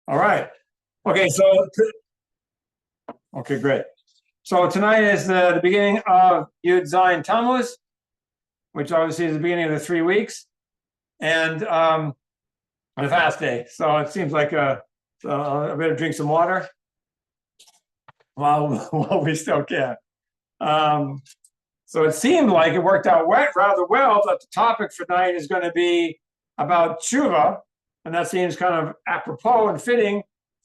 All right. Okay, okay, great. So tonight is the beginning of Yud Zayin Tammuz, which obviously is the beginning of the 3 weeks, and a fast day. So it seems like so I better drink some water while while we still can. So it seemed like it worked out rather well that the topic for tonight is going to be about Teshuvah, and that seems kind of apropos and fitting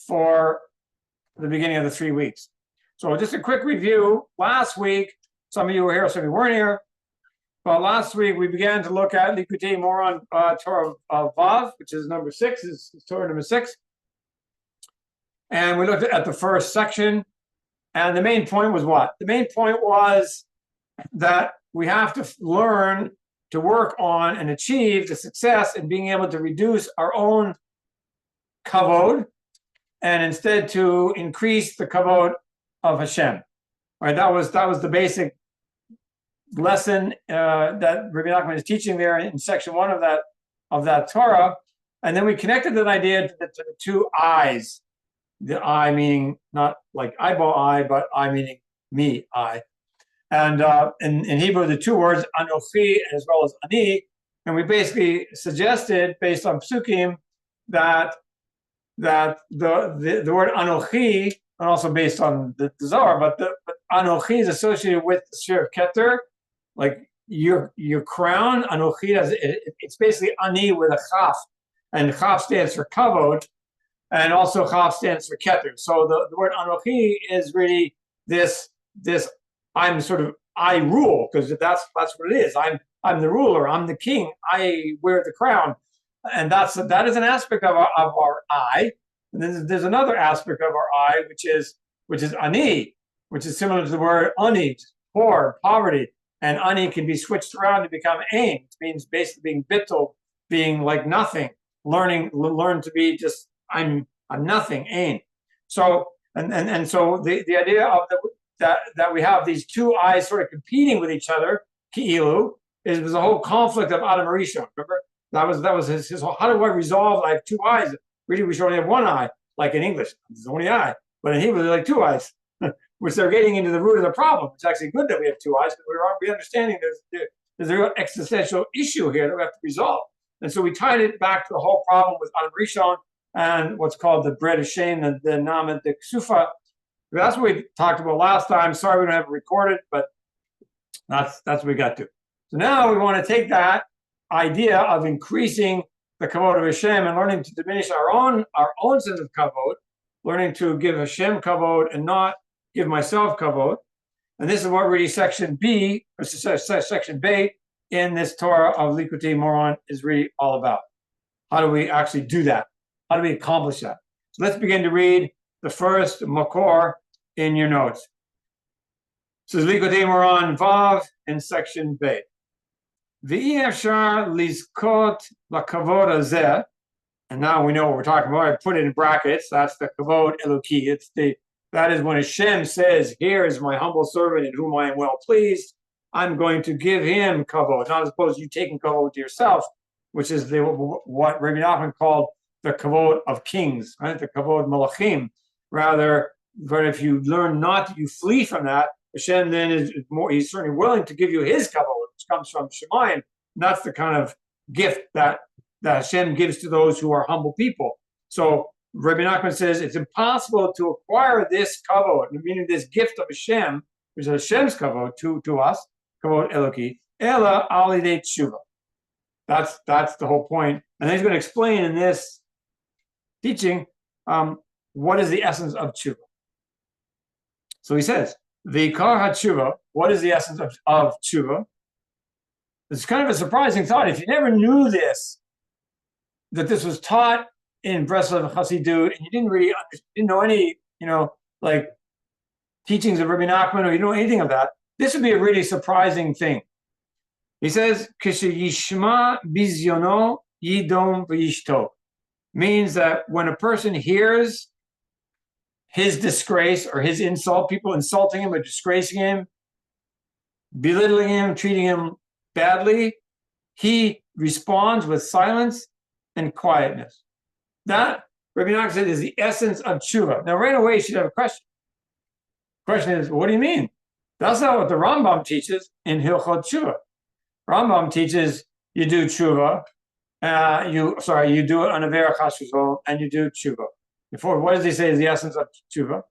for the beginning of the 3 weeks. So just a quick review. Last week, some of you were here, some of you weren't here. But last week we began to look at Likuktei Moharan Torah Vav, which is number 6, is Torah number 6. And we looked at the first section. And the main point was what? The main point was that we have to learn to work on and achieve the success in being able to reduce our own Kavod and instead to increase the Kavod of Hashem. Right? That was the basic lesson that Rabbi Nachman is teaching there in section 1 of that Torah. And then we connected that idea to the two eyes. The eye meaning not like eyeball eye, but eye meaning me, I. And in Hebrew, the two words anochi as well as ani. And we basically suggested, based on psukim, that the word anochi, and also based on the Zohar, but anochi is associated with the sphere of Keter, like your crown. Anochi, it's basically ani with a chaf, and chaf stands for kavod, and also chaf stands for Keter. So the word anochi is really this I'm sort of, I rule, because that's what it is. I'm the ruler. I'm the king. I wear the crown, and that is an aspect of our I. And then there's another aspect of our I, which is ani, which is similar to the word ani, poor, poverty. And ani can be switched around to become ein. It means basically being bittul, being like nothing. Learn to be just I'm nothing, ein. So and so the idea of that we have these two eyes sort of competing with each other, ki'ilu, was a whole conflict of Adam Rishon. Remember? That was his whole, how do I resolve? I have two eyes. Really, we should only have one eye, like in English. There's only eye. But in Hebrew, they're like two eyes, which they're getting into the root of the problem. It's actually good that we have two eyes, because we're understanding there's a real existential issue here that we have to resolve. And so we tied it back to the whole problem with Adam Rishon and what's called the bread of shame, the Nama, the Teshuvah. That's what we talked about last time. Sorry we don't have it recorded, but that's what we got to. So now we want to take that idea of increasing the Kavod of Hashem and learning to diminish our own sense of Kavod, learning to give Hashem Kavod and not give myself Kavod. And this is what really section B, or section B in this Torah of Likuktei Moharan is really all about. How do we actually do that? How do we accomplish that? So let's begin to read the first makor in your notes. This is Likuktei Moharan Vav in section B. V'i efshar lizkot lakavod hazeh, and now we know what we're talking about. I put it in brackets. That's the kavod eloki. That is when Hashem says, "Here is my humble servant in whom I am well pleased. I'm going to give him kavod." Not as opposed to you taking kavod to yourself, which is what Rabbi Nachman called the kavod of kings, right? The kavod malachim. Rather, but if you learn not, you flee from that. Hashem then is more. He's certainly willing to give you his kavod, which comes from Shemayim. And that's the kind of gift that Hashem gives to those who are humble people. So Rabbi Nachman says it's impossible to acquire this kavod, meaning this gift of Hashem, which is Hashem's kavod to us, kavod eloki, ela alidei teshuvah. That's the whole point. And then he's going to explain in this teaching what is the essence of teshuvah. So he says, V'ikar ha-teshuvah, what is the essence of teshuvah? It's kind of a surprising thought. If you never knew that this was taught in Breslov Chassidut, and you didn't know any, like teachings of Rabbi Nachman, or you know anything of that, this would be a really surprising thing. He says, K'sheyishma bizyono yidom v'yishto, means that when a person hears his disgrace or his insult, people insulting him or disgracing him, belittling him, treating him badly, he responds with silence and quietness. That Rabbi Nachman said is the essence of Teshuvah. Now, right away, you should have a question. The question is, what do you mean? That's not what the Rambam teaches in Hilchot Teshuvah. Rambam teaches you do Teshuvah, you do it on a Avera Chas V'Sholom, and you do Teshuvah. Before, what does he say is the essence of Teshuvah?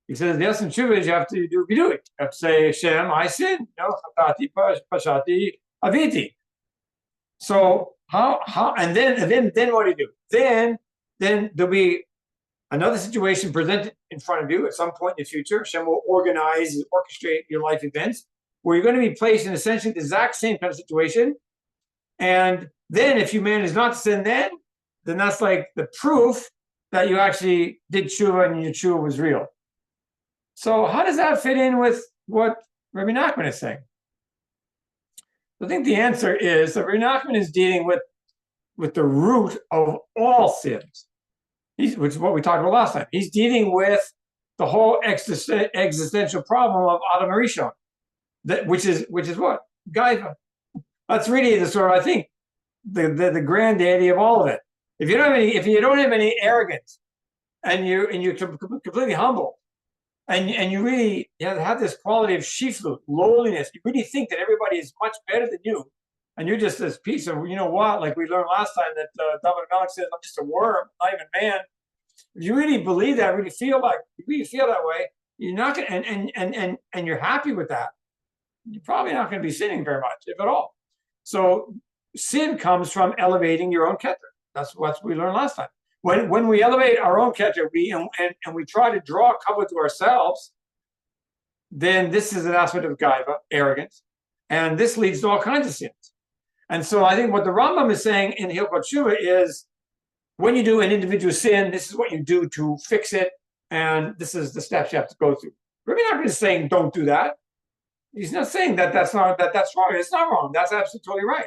He says the essence of Teshuvah is you have to do it. You have to say, Hashem, I sin. Chatati, Pashati, Aviti. So how and then what do you do? Then there'll be another situation presented in front of you at some point in the future. Hashem will organize and orchestrate your life events where you're going to be placed in essentially the exact same kind of situation. And then if you manage not to sin then that's like the proof that you actually did Teshuvah and your Teshuvah was real. So how does that fit in with what Rabbi Nachman is saying? I think the answer is that Rabbi Nachman is dealing with the root of all sins, which is what we talked about last time. He's dealing with the whole existential problem of Adam Rishon, which is what? Gaiva. That's really the sort of, I think, the granddaddy of all of it. If you don't have any arrogance, and you're completely humble, and you really have this quality of shiflut, lowliness, you really think that everybody is much better than you, and you're just this piece of, you know what, like we learned last time that David Melech says, I'm just a worm, not even man. If you really believe that, really feel that way, you're not going to, and you're happy with that, you're probably not going to be sinning very much, if at all. So sin comes from elevating your own keter. That's what we learned last time. When we elevate our own keter, we try to draw Kavod to ourselves, then this is an aspect of gaiva, arrogance, and this leads to all kinds of sins. And so I think what the Rambam is saying in Hilchot Teshuvah is, when you do an individual sin, this is what you do to fix it, and this is the steps you have to go through. Rabbi Nachman is saying, don't do that. He's not saying that's wrong. It's not wrong. That's absolutely totally right.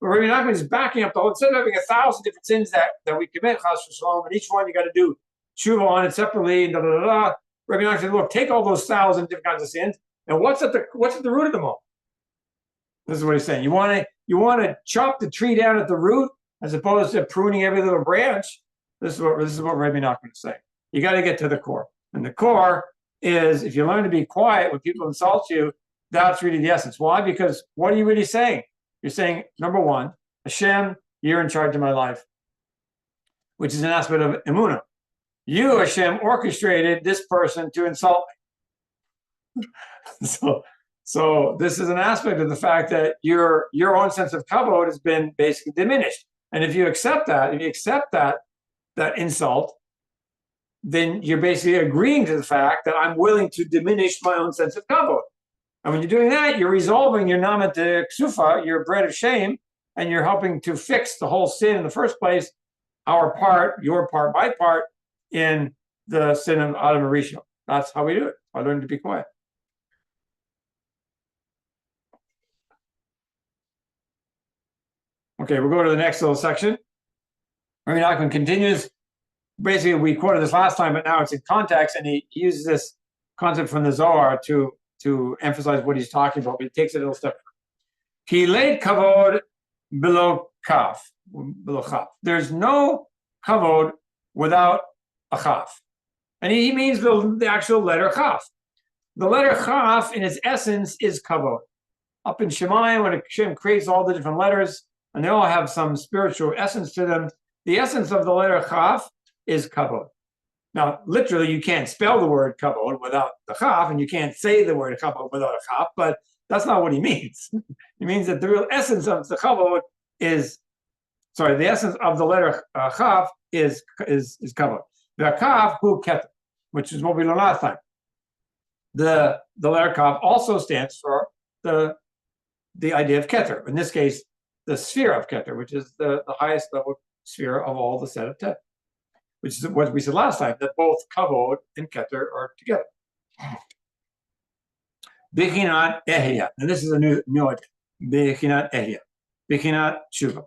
But Rabbi Nachman is backing up the whole. Instead of having 1,000 different sins that we commit, chas v'shalom, and each one you got to do tshuva on it separately, and Rabbi Nachman said, look, take all those 1,000 different kinds of sins, and what's at the root of them all? This is what he's saying. You want to chop the tree down at the root as opposed to pruning every little branch. This is what Rabbi Nachman is saying. You got to get to the core, and the core is if you learn to be quiet when people insult you. That's really the essence. Why? Because what are you really saying? You're saying, number one, Hashem, you're in charge of my life, which is an aspect of emunah. You, Hashem, orchestrated this person to insult me. So this is an aspect of the fact that your own sense of kavod has been basically diminished. And if you accept that, that insult, then you're basically agreeing to the fact that I'm willing to diminish my own sense of kavod. And when you're doing that, you're resolving your namet ksufa, your bread of shame, and you're helping to fix the whole sin in the first place, our part, your part, my part, in the sin of Adam Rishon. That's how we do it. I learned to be quiet. Okay, we'll go to the next little section. Rabbi Nachman continues. Basically, we quoted this last time, but now it's in context, and he uses this concept from the Zohar to emphasize what he's talking about, but he takes it a little step. He laid kavod below kaf. There's no kavod without a chaf. And he means the actual letter chaf. The letter chaf, in its essence, is kavod. Up in Shemayim, when Hashem creates all the different letters, and they all have some spiritual essence to them, the essence of the letter chaf is kavod. Now, literally, you can't spell the word kavod without the chaf, and you can't say the word kavod without a chaf, but that's not what he means. He means that the real essence of the kavod the essence of the letter chaf is kavod. The kaf hu keter, which is what we learned last time. The letter kaf also stands for the idea of keter. In this case, the sphere of keter, which is the highest level sphere of all the set of tet, which is what we said last time, that both kavod and keter are together. Bechinat ehiyah. And this is a new idea. Bechinat ehiyah. Bechinat teshuvah.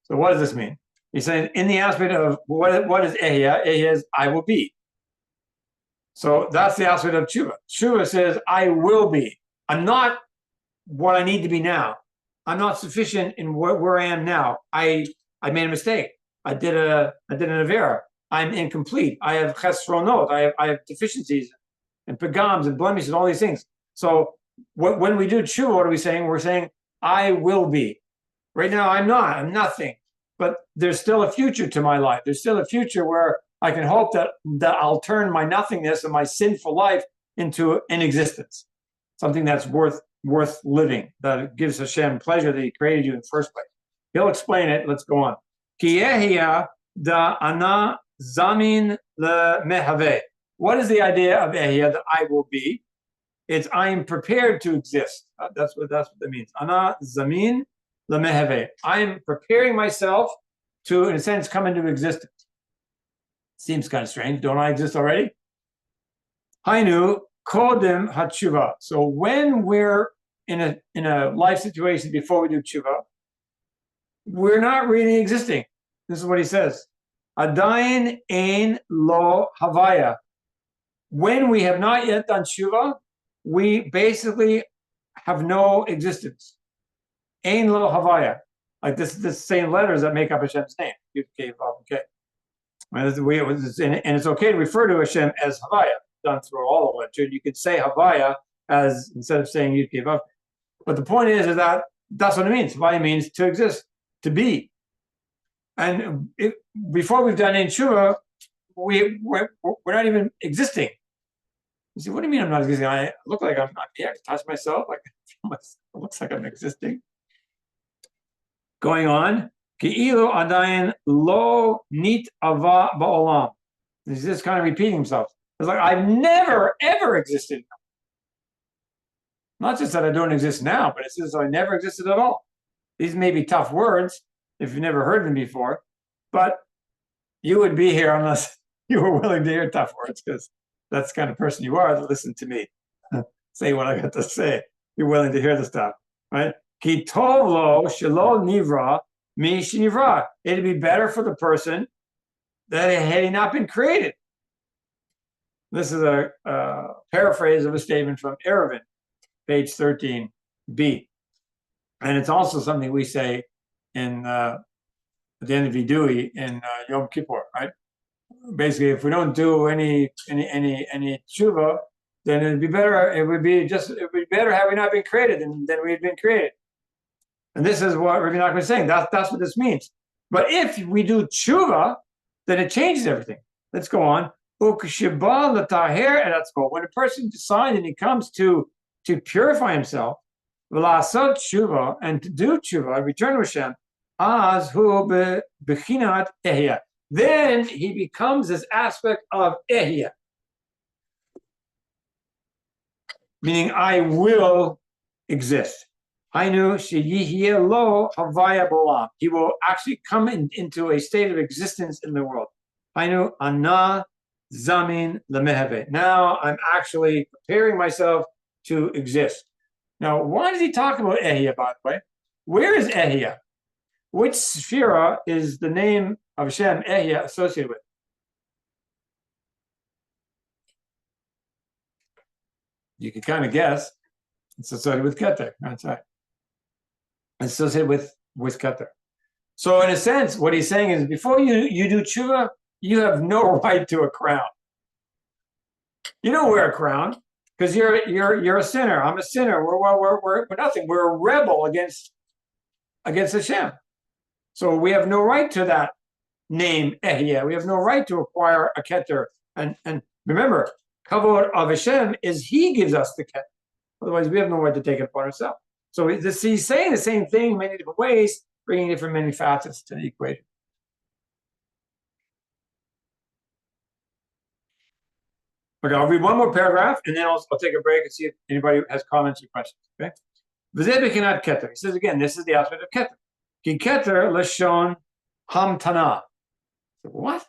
So what does this mean? He's saying in the aspect of what is ehiyah? Ehiyah is I will be. So that's the aspect of teshuvah. Teshuvah says I will be. I'm not what I need to be now. I'm not sufficient in where I am now. I made a mistake. I did an avera. I'm incomplete. I have chesronot. I have deficiencies and pagams and blemishes and all these things. So when we do tshuva, what are we saying? We're saying, I will be. Right now, I'm not. I'm nothing. But there's still a future to my life. There's still a future where I can hope that I'll turn my nothingness and my sinful life into an existence, something that's worth living, that gives Hashem pleasure that He created you in the first place. He'll explain it. Let's go on. Ki yehia da ana zamin lemehave. What is the idea of ehia, that I will be? It's I am prepared to exist. That's what that means. Ana zamin lemehave. I am preparing myself to, in a sense, come into existence. Seems kind of strange. Don't I exist already? Hainu kodem hatshuvah. So when we're in a life situation before we do tshuva, we're not really existing. This is what he says. Adayin ein lo havaya. When we have not yet done tshuva, we basically have no existence. Ein lo havaya. Like this same letters that make up Hashem's name. Yud-Kei, Vav-Kei. And it's okay to refer to Hashem as havaya, done through all of literature. You could say havaya as instead of saying Yud-Kei, Vav. But the point is that that's what it means. Havaya means to exist, to be. And before we've done in tshuva, we're not even existing. You see, what do you mean I'm not existing? I look like I'm not here. I touch myself. Like it looks like I'm existing. Going on. Ki'ilu adayin lo nit ava ba'olam. He's just kind of repeating himself. It's like I've never ever existed. Not just that I don't exist now, but it says I never existed at all. These may be tough words if you've never heard them before, but you would be here unless you were willing to hear tough words, because that's the kind of person you are to listen to me say what I got to say. You're willing to hear the stuff, right? Ki tov lo shelo nivra mi shnivra. It'd be better for the person that had he not been created. This is a paraphrase of a statement from Erevin, page 13b. And it's also something we say in at the end of Vidui in Yom Kippur, right? Basically, if we don't do any tshuva, then it'd be better. It would be better had we not been created than we had been created. And this is what Rabbi Nachman is saying. That's what this means. But if we do tshuva, then it changes everything. Let's go on. When a person decides and he comes to purify himself, tshuva, and to do tshuva, return to Hashem, then he becomes this aspect of ehiyah, meaning I will exist. He will actually come into a state of existence in the world. Now I'm actually preparing myself to exist. Now, why does he talk about ehiyah, by the way? Where is ehiyah? Which sphera is the name of Hashem, ehiyah, associated with? You can kind of guess. It's associated with Keter. That's right. It's associated with Keter. So in a sense, what he's saying is before you do tshuva, you have no right to a crown. You don't wear a crown because you're a sinner. I'm a sinner. We're nothing. We're a rebel against Hashem. So we have no right to that name, ehiyah. We have no right to acquire a keter. And remember, Kavod of Hashem is He gives us the keter. Otherwise, we have no right to take it upon ourselves. So he's saying the same thing in many different ways, bringing many facets to the equation. Okay, I'll read one more paragraph, and then I'll take a break and see if anybody has comments or questions. Okay? He says again, this is the aspect of keter. Ki keter lashon hamtana. What?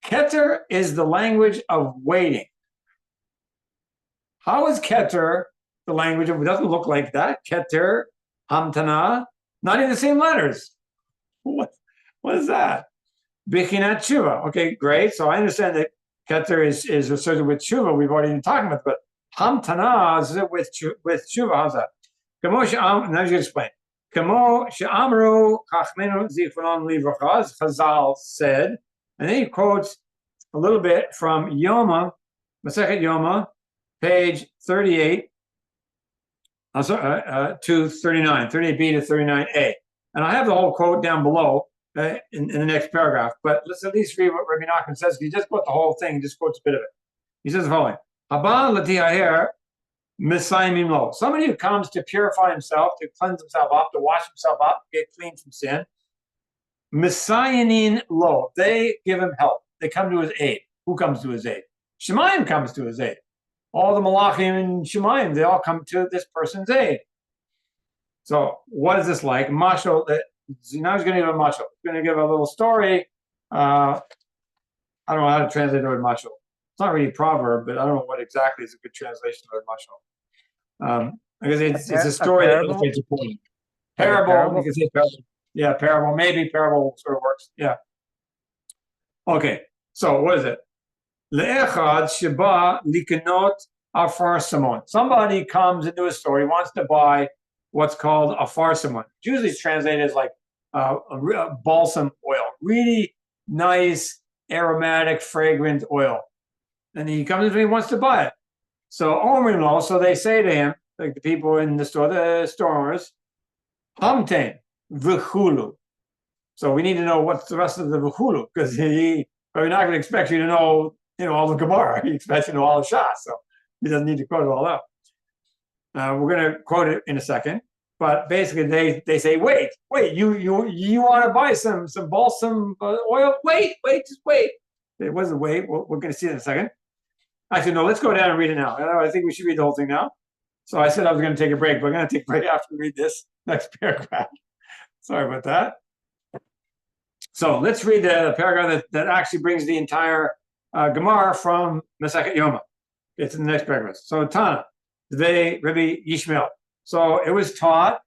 Keter is the language of waiting. How is keter the language of? It doesn't look like that. Keter, hamtana, not in the same letters. What is that? Bichinat tshuva. Okay, great. So I understand that keter is associated with tshuva. We've already been talking about, but hamtana is with tshuva. How's that? Now I'm going to explain. Kamo she'amru chachmenu zichronon livracha, as Chazal said, and then he quotes a little bit from Yoma, Masechet Yoma, page 38 to 39, 38b to 39a. And I have the whole quote down below in the next paragraph, but let's at least read what Rabbi Nachman says. He just quote the whole thing, he just quotes a bit of it. He says the following, Haba l'tihaher misayimim lo. Somebody who comes to purify himself, to cleanse himself up, to wash himself up, get clean from sin, misayanin lo. They give him help. They come to his aid. Who comes to his aid? Shemayim comes to his aid. All the Malachim and Shemayim, they all come to this person's aid. So what is this like? Mashal, now he's going to give a mashal. He's going to give a little story. I don't know how to translate the word mashal. It's not really a proverb, but I don't know what exactly is a good translation of the word mashal. Because it's a story that illustrates a point. Parable, you can say parable. Yeah, parable, maybe parable sort of works. Yeah. Okay, so what is it? Le'echad sheba likanot afar samon. Somebody comes into a store, he wants to buy what's called afar samon. Usually it's translated as like a balsam oil, really nice, aromatic, fragrant oil. And he comes in and he wants to buy it. So Omrim lo, so they say to him, like the people in the store, the store owners, Hamten v'chulu. So we need to know what's the rest of the v'chulu, because we're not going to expect you to know, all the Gemara. He expects you to know all the Shas, so he doesn't need to quote it all out. We're going to quote it in a second, but basically they say, wait, you want to buy some balsam oil? Wait, just wait. It wasn't wait. We're going to see it in a second. Actually, no, let's go down and read it now. I think we should read the whole thing now. So I said I was going to take a break, but I'm going to take a break after we read this next paragraph. Sorry about that. So let's read the paragraph that actually brings the entire Gemara from Masechet Yoma. It's in the next paragraph. So Tana, Rabbi Yishmael. So it was taught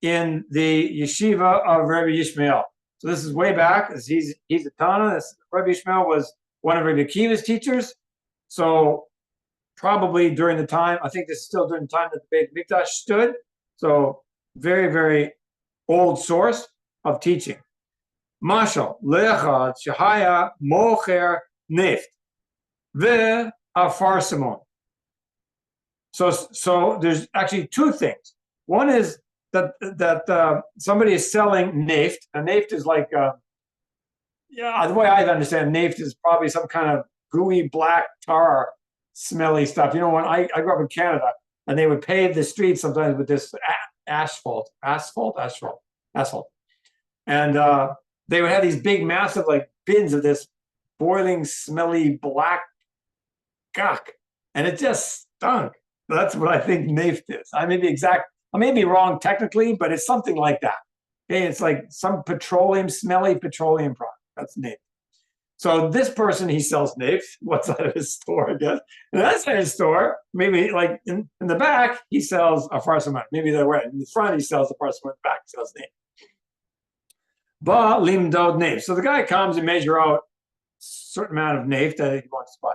in the yeshiva of Rabbi Yishmael. So this is way back. He's a Tana. Rabbi Yishmael was one of Rabbi Akiva's teachers. So probably during the time, I think this is still during the time that the Beit Mikdash stood. So very, very old source of teaching. Mashal le'echad shehaya mocher neft ve'afar samon. So there's actually two things. One is that somebody is selling neft. And neft is like, the way I understand neft is probably some kind of gooey black tar, smelly stuff. When I grew up in Canada, and they would pave the streets sometimes with this asphalt. And they would have these big, massive, like bins of this boiling, smelly black gunk, and it just stunk. That's what I think neft is. I may be wrong technically, but it's something like that. Okay, it's like some smelly petroleum product. That's neft. So this person, he sells neft. What's out of his store, I guess. And that's at his store. Maybe like in the back, he sells a farsamah. Maybe the way in the front, he sells a farsamah. Back, he sells neft. Ba limdod neft. So the guy comes and measure out a certain amount of neft that he wants to buy.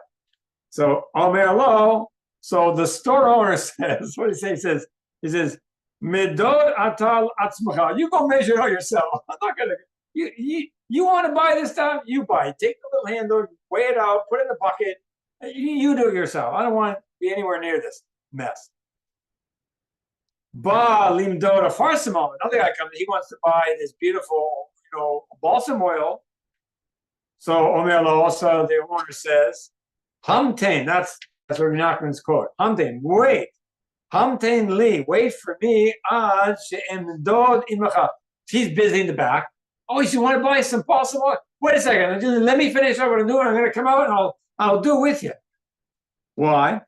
So Omer lo. So the store owner says, what does he say? He says, Medod atal atzmacha. You go measure it out yourself. I'm not gonna. You want to buy this stuff? You buy it. Take the little handle, weigh it out, put it in the bucket. You do it yourself. I don't want to be anywhere near this mess. Ba limdod afarsamon. Another guy comes. He wants to buy this beautiful, balsam oil. So Omer lo. Also, the owner says, Hamtain. That's Rabbi Nachman's quote. Hamtain. Wait. Hamtain li. Wait for me. Ad she'emdod imacha. He's busy in the back. Oh, you want to buy some balsam oil? Wait a second. Let me finish what I'm doing. I'm going to come out and I'll do it with you. Why?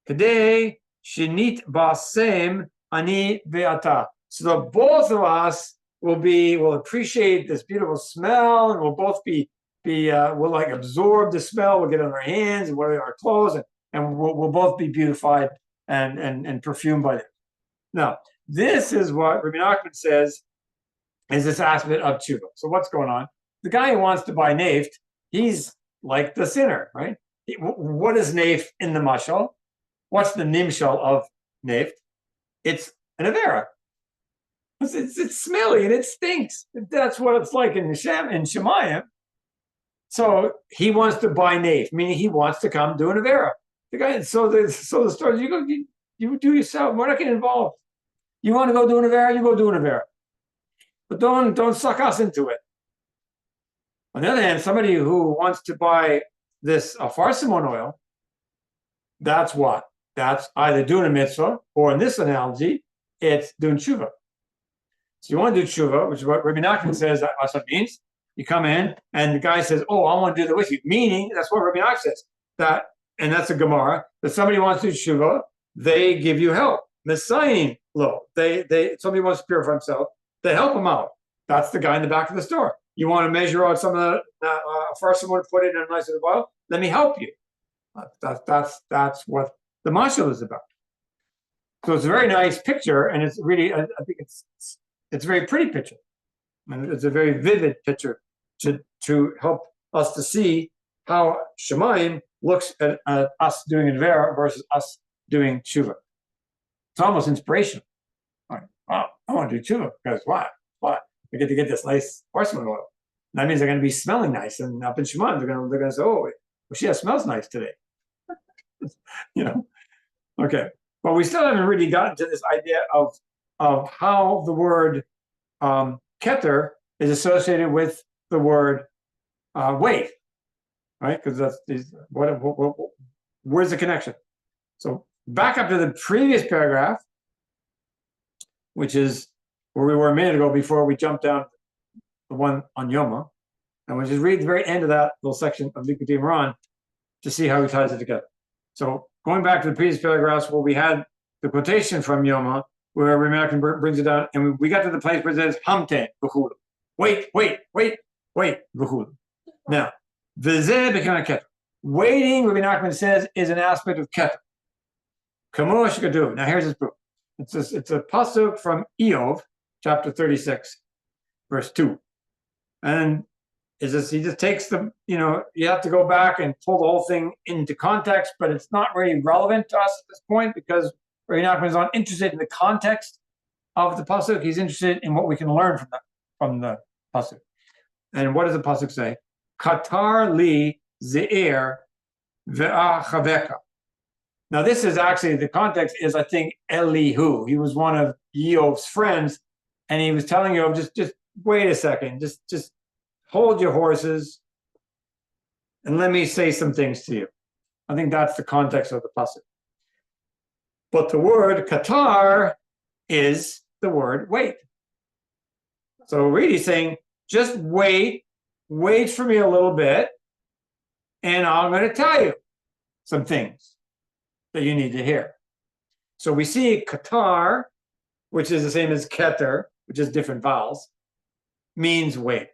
Today, shenit basem ani ve'ata. So the both of us will appreciate this beautiful smell, and we'll both we'll like absorb the smell. We'll get it on our hands and wear our clothes, and we'll both be beautified and perfumed by it. Now, this is what Rabbi Nachman says is this aspect of Teshuvah. So what's going on? The guy who wants to buy neft, he's like the sinner, right? What is neft in the mashal? What's the nimshal of neft? It's an avera. It's smelly and it stinks. That's what it's like in Shemayim. So he wants to buy naf, meaning he wants to come do an avera. The guy, so the story, you do yourself. We're not getting involved. You want to go do an avera, you go do an avera. But don't suck us into it. On the other hand, somebody who wants to buy this farsimon oil, that's what? That's either doing a mitzvah, or in this analogy, it's doing teshuvah. So you want to do teshuvah, which is what Rabbi Nachman says that's what it means. You come in, and the guy says, "Oh, I want to do that with you." Meaning, that's what Rabbi Nachman says. That, and that's a Gemara, that somebody wants to do teshuvah, they give you help. Messiah, lo. Somebody wants to purify himself, they help him out. That's the guy in the back of the store. You want to measure out some of the first one, put it in a nice little bottle. Let me help you. That's what the mashal is about. So it's a very nice picture, and it's really, I think it's a very pretty picture, and it's a very vivid picture to help us to see how Shemayim looks at us doing an avera versus us doing teshuvah. It's almost inspirational. Like, wow, I want to do teshuvah because why? I get to get this nice horseman oil. That means they're going to be smelling nice, and up in Shemayim they're going to say, "Oh, well, she smells nice today." Okay, but we still haven't really gotten to this idea of how the word keter is associated with the word weight, right? Because that's where's the connection? So back up to the previous paragraph, which is where we were a minute ago before we jumped down the one on Yoma, and we'll just read the very end of that little section of Likuktei Moharan to see how he ties it together. So going back to the previous paragraphs where we had the quotation from Yoma, where Rabbi Nachman brings it down, and we got to the place where it says hamten v'chulu. Wait, v'chulu. Now, v'zeh b'kana keter. Waiting, Rabbi Nachman says, is an aspect of keter. Kamo shekadu. Now here's his proof. It's a pasuk from Eov, chapter 36, verse 2. And he just takes the, you have to go back and pull the whole thing into context, but it's not really relevant to us at this point because Rabbi Nachman is not interested in the context of the pasuk. He's interested in what we can learn from the pasuk. And what does the pasuk say? Katar li ze'er ve'achaveka. Now this is actually, the context is, I think, Elihu. He was one of Eov's friends, and he was telling Eov, just wait a second, just hold your horses, and let me say some things to you. I think that's the context of the pasuk. But the word katar is the word wait. So really saying, just wait for me a little bit, and I'm going to tell you some things that you need to hear. So we see katar, which is the same as keter, which is different vowels, means wait.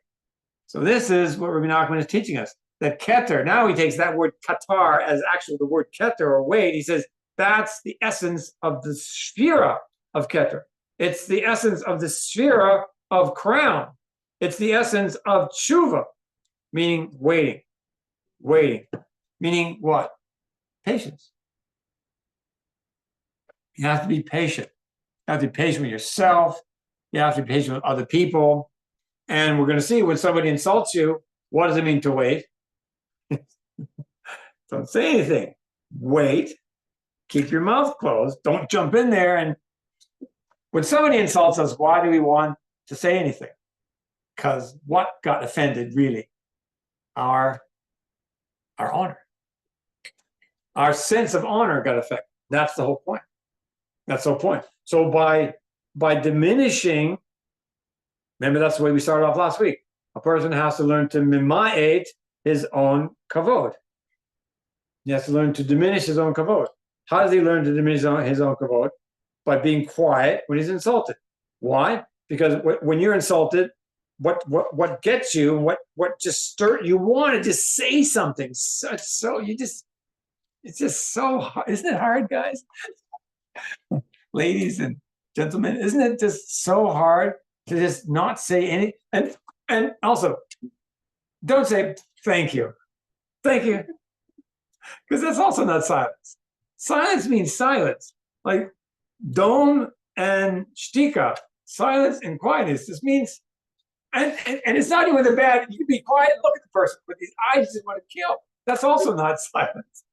So this is what Rabbi Nachman is teaching us, that keter, now he takes that word katar as actually the word keter or wait. He says that's the essence of the sphera of keter. It's the essence of the sphera of crown. It's the essence of teshuvah, meaning waiting. Meaning what? Patience. You have to be patient. You have to be patient with yourself. You have to be patient with other people. And we're going to see when somebody insults you, what does it mean to wait? Don't say anything. Wait. Keep your mouth closed. Don't jump in there. And when somebody insults us, why do we want to say anything? Because what got offended, really? Our honor. Our sense of honor got affected. That's the whole point. That's the whole point. So by diminishing, remember that's the way we started off last week. A person has to learn to mimayet his own kavod. He has to learn to diminish his own kavod. How does he learn to diminish his own kavod? By being quiet when he's insulted. Why? Because when you're insulted, what gets you, what just stir you want to just say something. It's just so hard. Isn't it hard, guys? Ladies and gentlemen, isn't it just so hard to just not say any? And also, don't say thank you, because that's also not silence. Silence means silence, like dom and shtika, silence and quietness. This means And it's not even the bad. You can be quiet and look at the person, but these eyes just want to kill. That's also not silence.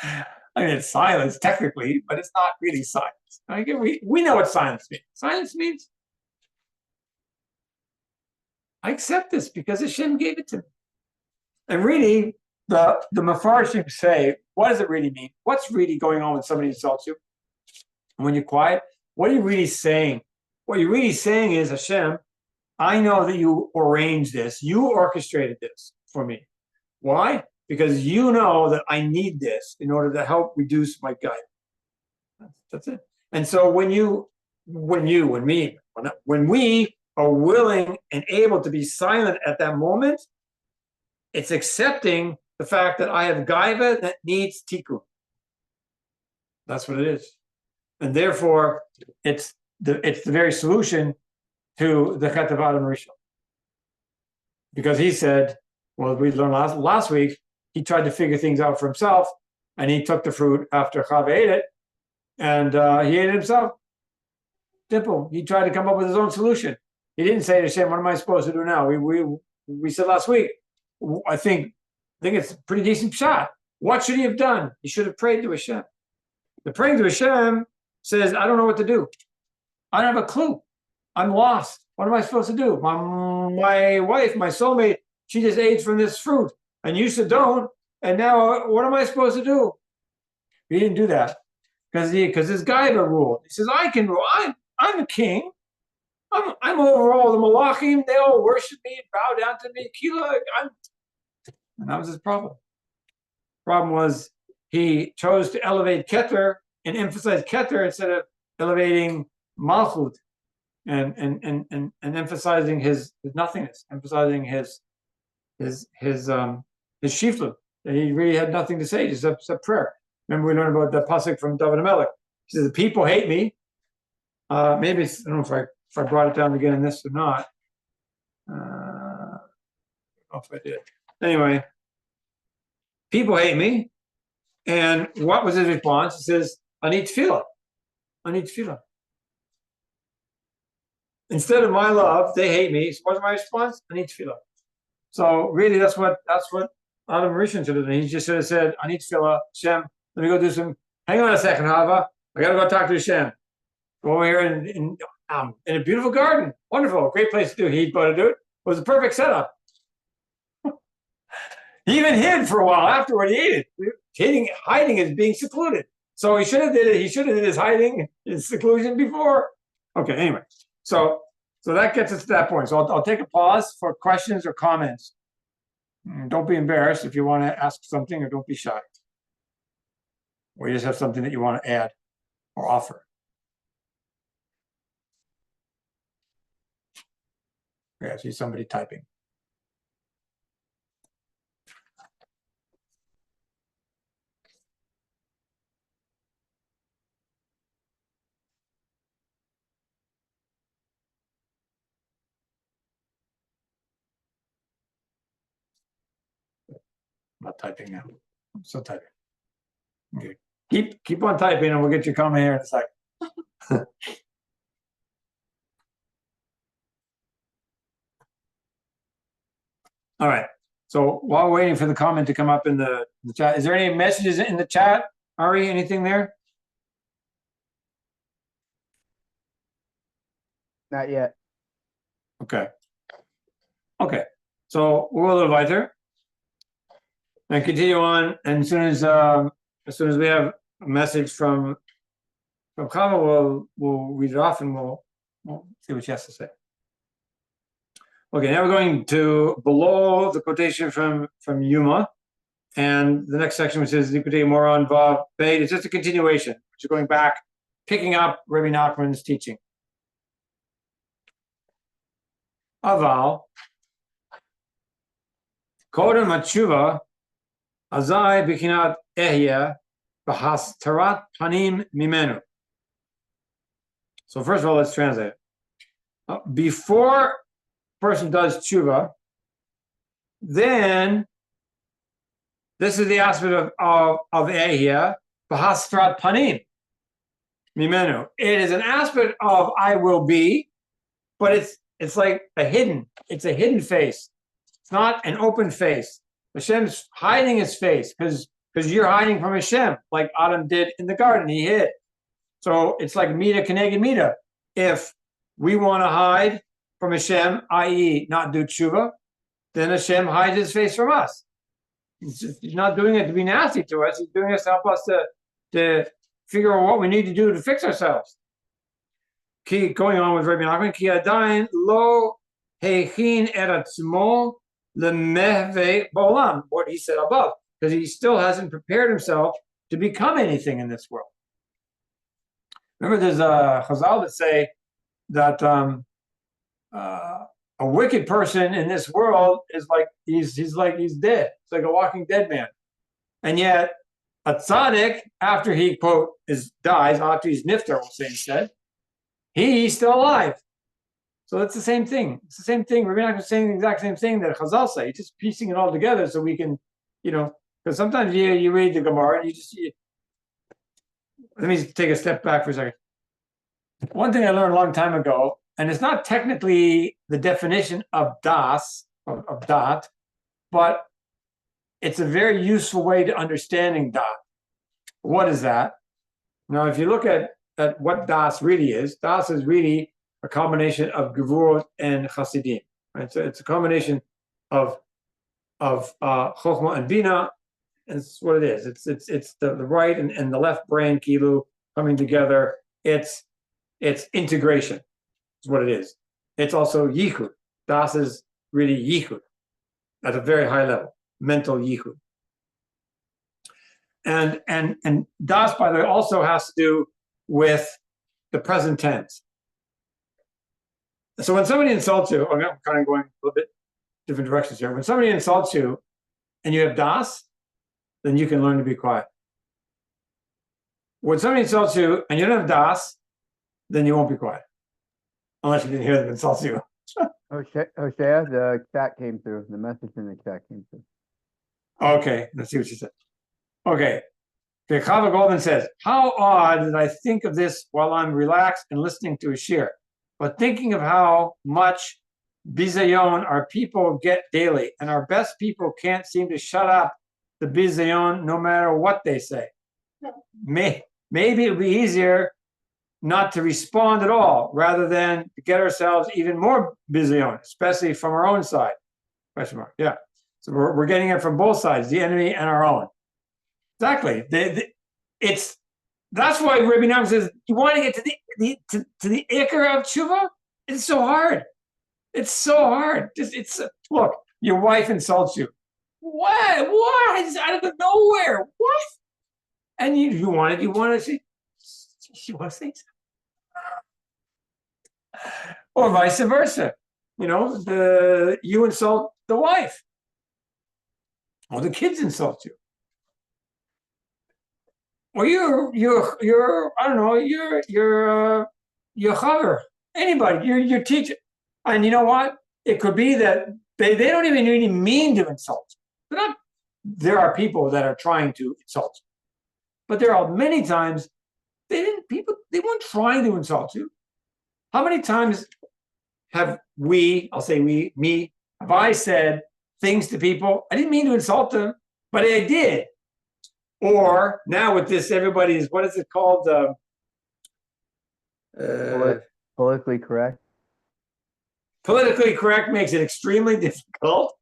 I mean, it's silence technically, but it's not really silence. We know what silence means. Silence means I accept this because Hashem gave it to me. And really, the Mefarshim say, what does it really mean? What's really going on when somebody insults you? And when you're quiet, what are you really saying? What you're really saying is, Hashem, I know that you arranged this. You orchestrated this for me. Why? Because you know that I need this in order to help reduce my gut. That's it. And so when we are willing and able to be silent at that moment, it's accepting the fact that I have gaiva that needs tikkun. That's what it is. And therefore, it's the very solution to the Chet of Adam Rishon. Because he said, well, we learned last week, he tried to figure things out for himself, and he took the fruit after Chava ate it, and he ate it himself. Simple. He tried to come up with his own solution. He didn't say to Hashem, what am I supposed to do now? We said last week, I think it's a pretty decent shot. What should he have done? He should have prayed to Hashem. The praying to Hashem says, I don't know what to do. I don't have a clue. I'm lost. What am I supposed to do? My wife, my soulmate, she just ate from this fruit, and you said don't. And now, what am I supposed to do? He didn't do that because this guy ruled. He says, I can rule. I'm a king. I'm over all the malachim. They all worship me and bow down to me. And that was his problem. Problem was he chose to elevate Keter and emphasize Keter instead of elevating Malchut and emphasizing his nothingness, emphasizing his shiflut, that he really had nothing to say, just a prayer. Remember we learned about the pasuk from David HaMelech. He says, the people hate me. Maybe, I don't know if I brought it down again in this or not. I don't know if I did. Anyway, people hate me. And what was his response? He says, I need tefillah. I need tefillah. Instead of my love, they hate me. So what's my response? I need tefillah. So really, that's what Adam Rishon should have done. He just should have said, I need tefillah. Hashem, let me go do some. Hang on a second, Hava. I got to go talk to Hashem. Go over here in a beautiful garden. Wonderful. Great place to do. He'd want to do it. It was a perfect setup. He even hid for a while afterward. He ate it. Hiding is being secluded. So he should have did it. He should have did his hiding, his seclusion before. Okay, anyway. So that gets us to that point. So I'll take a pause for questions or comments. Don't be embarrassed if you want to ask something, or don't be shy. Or you just have something that you want to add or offer. Yeah, I see somebody typing. I'm not typing now. I'm still typing. Okay. Keep on typing, and we'll get your comment here in a second. All right. So while we're waiting for the comment to come up in the chat, is there any messages in the chat? Ari, anything there? Not yet. Okay. Okay. So we'll go a little weiter and continue on. And as soon as we have a message from Kavod, we'll read it off and we'll see what she has to say. Okay, now we're going to below the quotation from Yoma, and the next section, which is Likuktei Moharan Vav Beit. It's just a continuation, which is going back, picking up Rabbi Nachman's teaching. Aval Kodem Teshuvah Azai Bichinat Ehya B'Hastarat Panim Mimenu. So first of all, let's translate it. Before person does teshuvah, then this is the aspect of ehya, b'hastrat panim mimenu. It is an aspect of I will be, but it's like it's a hidden face. It's not an open face. Hashem's hiding his face because you're hiding from Hashem, like Adam did in the garden. He hid. So it's like Mida Keneged Mida. If we want to hide from Hashem, i.e., not do tshuva, then Hashem hides his face from us. He's not doing it to be nasty to us. He's doing it to help us to figure out what we need to do to fix ourselves. Going on with Rabbi Nachman, Ki adayin lo heichin et atzmo lemehve ba'olam, what he said above, because he still hasn't prepared himself to become anything in this world. Remember, there's a Chazal that say that a wicked person in this world is like he's dead. It's like a walking dead man, and yet a tzaddik, after he quote dies, after he's niftar, we'll say instead, he's still alive. So it's the same thing. It's the same thing. We're not saying the exact same thing that Chazal say. He's just piecing it all together so we can, because sometimes you read the Gemara and let me take a step back for a second. One thing I learned a long time ago, and it's not technically the definition of das, of dat, but it's a very useful way to understanding dat. What is that? Now, if you look at what das really is really a combination of Gevurot and Chasidim. Right? So it's a combination of Chokhmah and Bina. And it's what it is. It's the right and the left brain, Kilu, coming together. It's integration. Is what it is. It's also Yichud. Das is really Yichud at a very high level, mental Yichud. And Das, by the way, also has to do with the present tense. So when somebody insults you, I'm kind of going a little bit different directions here. When somebody insults you and you have Das, then you can learn to be quiet. When somebody insults you and you don't have Das, then you won't be quiet. Unless you didn't hear them insult you. Hosea, the chat came through. The message in the chat came through. Okay, let's see what she said. Okay. Kavod Goldman says, how odd that I think of this while I'm relaxed and listening to a shir, but thinking of how much bizayon our people get daily, and our best people can't seem to shut up the bizayon no matter what they say. Maybe it would be easier not to respond at all, rather than to get ourselves even more bizayon, especially from our own side. Question mark. Yeah. So we're getting it from both sides, the enemy and our own. Exactly. That's why Rabbi Nachman says you want to get to the ikar of tshuva. It's so hard. It's so hard. Look. Your wife insults you. What? It's out of nowhere. What? And you want to say. She wants things. Or vice versa. You insult the wife, or the kids insult you. Or you're I don't know, you're chaver, anybody, your teacher. And you know what? It could be that they don't even really mean to insult. There are people that are trying to insult you. But there are many times they weren't trying to insult you. How many times have I said things to people? I didn't mean to insult them, but I did. Or now with this, everybody's, what is it called? Politically correct. Politically correct makes it extremely difficult.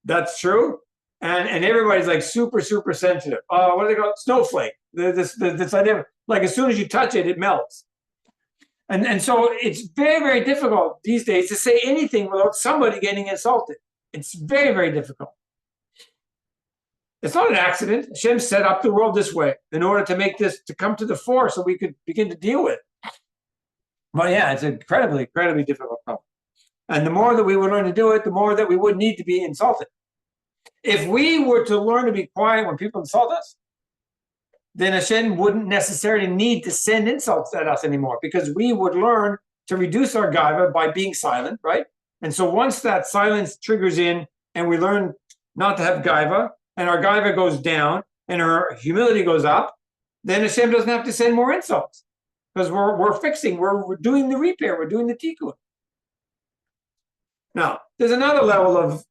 That's true. And everybody's like super, super sensitive. What do they call it? Snowflake. This idea, like as soon as you touch it, it melts. And so it's very, very difficult these days to say anything without somebody getting insulted. It's very, very difficult. It's not an accident. Hashem set up the world this way in order to make this to come to the fore so we could begin to deal with it. But yeah, it's incredibly, incredibly difficult problem. And the more that we would learn to do it, the more that we would need to be insulted. If we were to learn to be quiet when people insult us, then Hashem wouldn't necessarily need to send insults at us anymore, because we would learn to reduce our gaiva by being silent, right? And so once that silence triggers in and we learn not to have gaiva, and our gaiva goes down and our humility goes up, then Hashem doesn't have to send more insults, because we're fixing, we're doing the repair, we're doing the tikkun. Now, there's another level of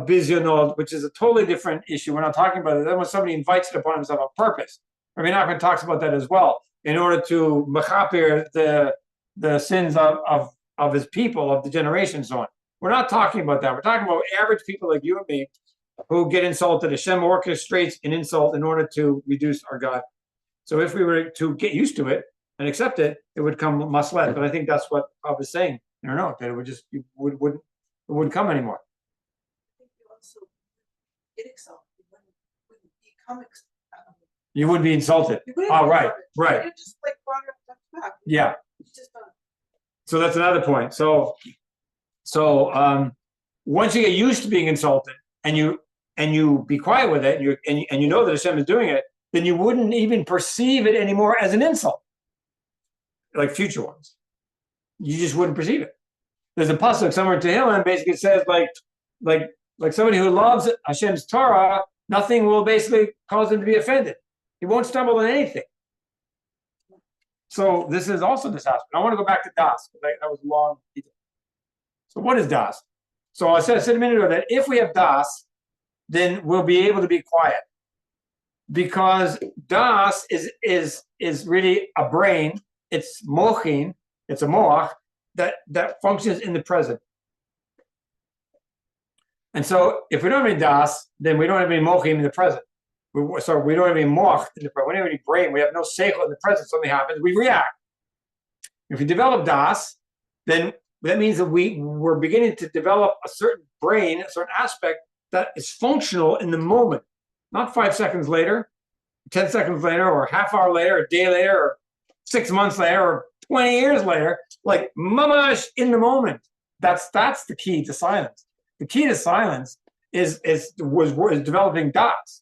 bizyonot, which is a totally different issue. We're not talking about it. Then when somebody invites it upon himself on purpose, Rabbi Nachman talks about that as well, in order to mechaper the sins of his people, of the generation, and so on. We're not talking about that. We're talking about average people like you and me who get insulted. Hashem orchestrates an insult in order to reduce our God. So if we were to get used to it and accept it, it would come maslet. But I think that's what I was saying. I don't know, that it would just it wouldn't come anymore. I think you also get exalted. Wouldn't become You wouldn't be insulted. You Oh, right, right. You just like brought it back. Yeah. It's just So that's another point. So once you get used to being insulted and you be quiet with it, and you know that Hashem is doing it, then you wouldn't even perceive it anymore as an insult, like future ones. You just wouldn't perceive it. There's a pasuk somewhere in Tehillim basically says like somebody who loves Hashem's Torah, nothing will basically cause him to be offended. He won't stumble in anything. So this is also this aspect. I want to go back to Das, because that was long. So what is Das? So I said a minute ago that if we have Das, then we'll be able to be quiet, because Das is really a brain. It's mochin. It's a moach that functions in the present. And so if we don't have any Das, then we don't have any mochim in the present. We don't have any moach in the present. We don't have any brain. We have no seichel in the present. Something happens, we react. If we develop Das, then that means that we're beginning to develop a certain brain, a certain aspect that is functional in the moment, not 5 seconds later, 10 seconds later, or a half hour later, a day later, or 6 months later, or 20 years later, like mamash in the moment. That's the key to silence. The key to silence is developing Das.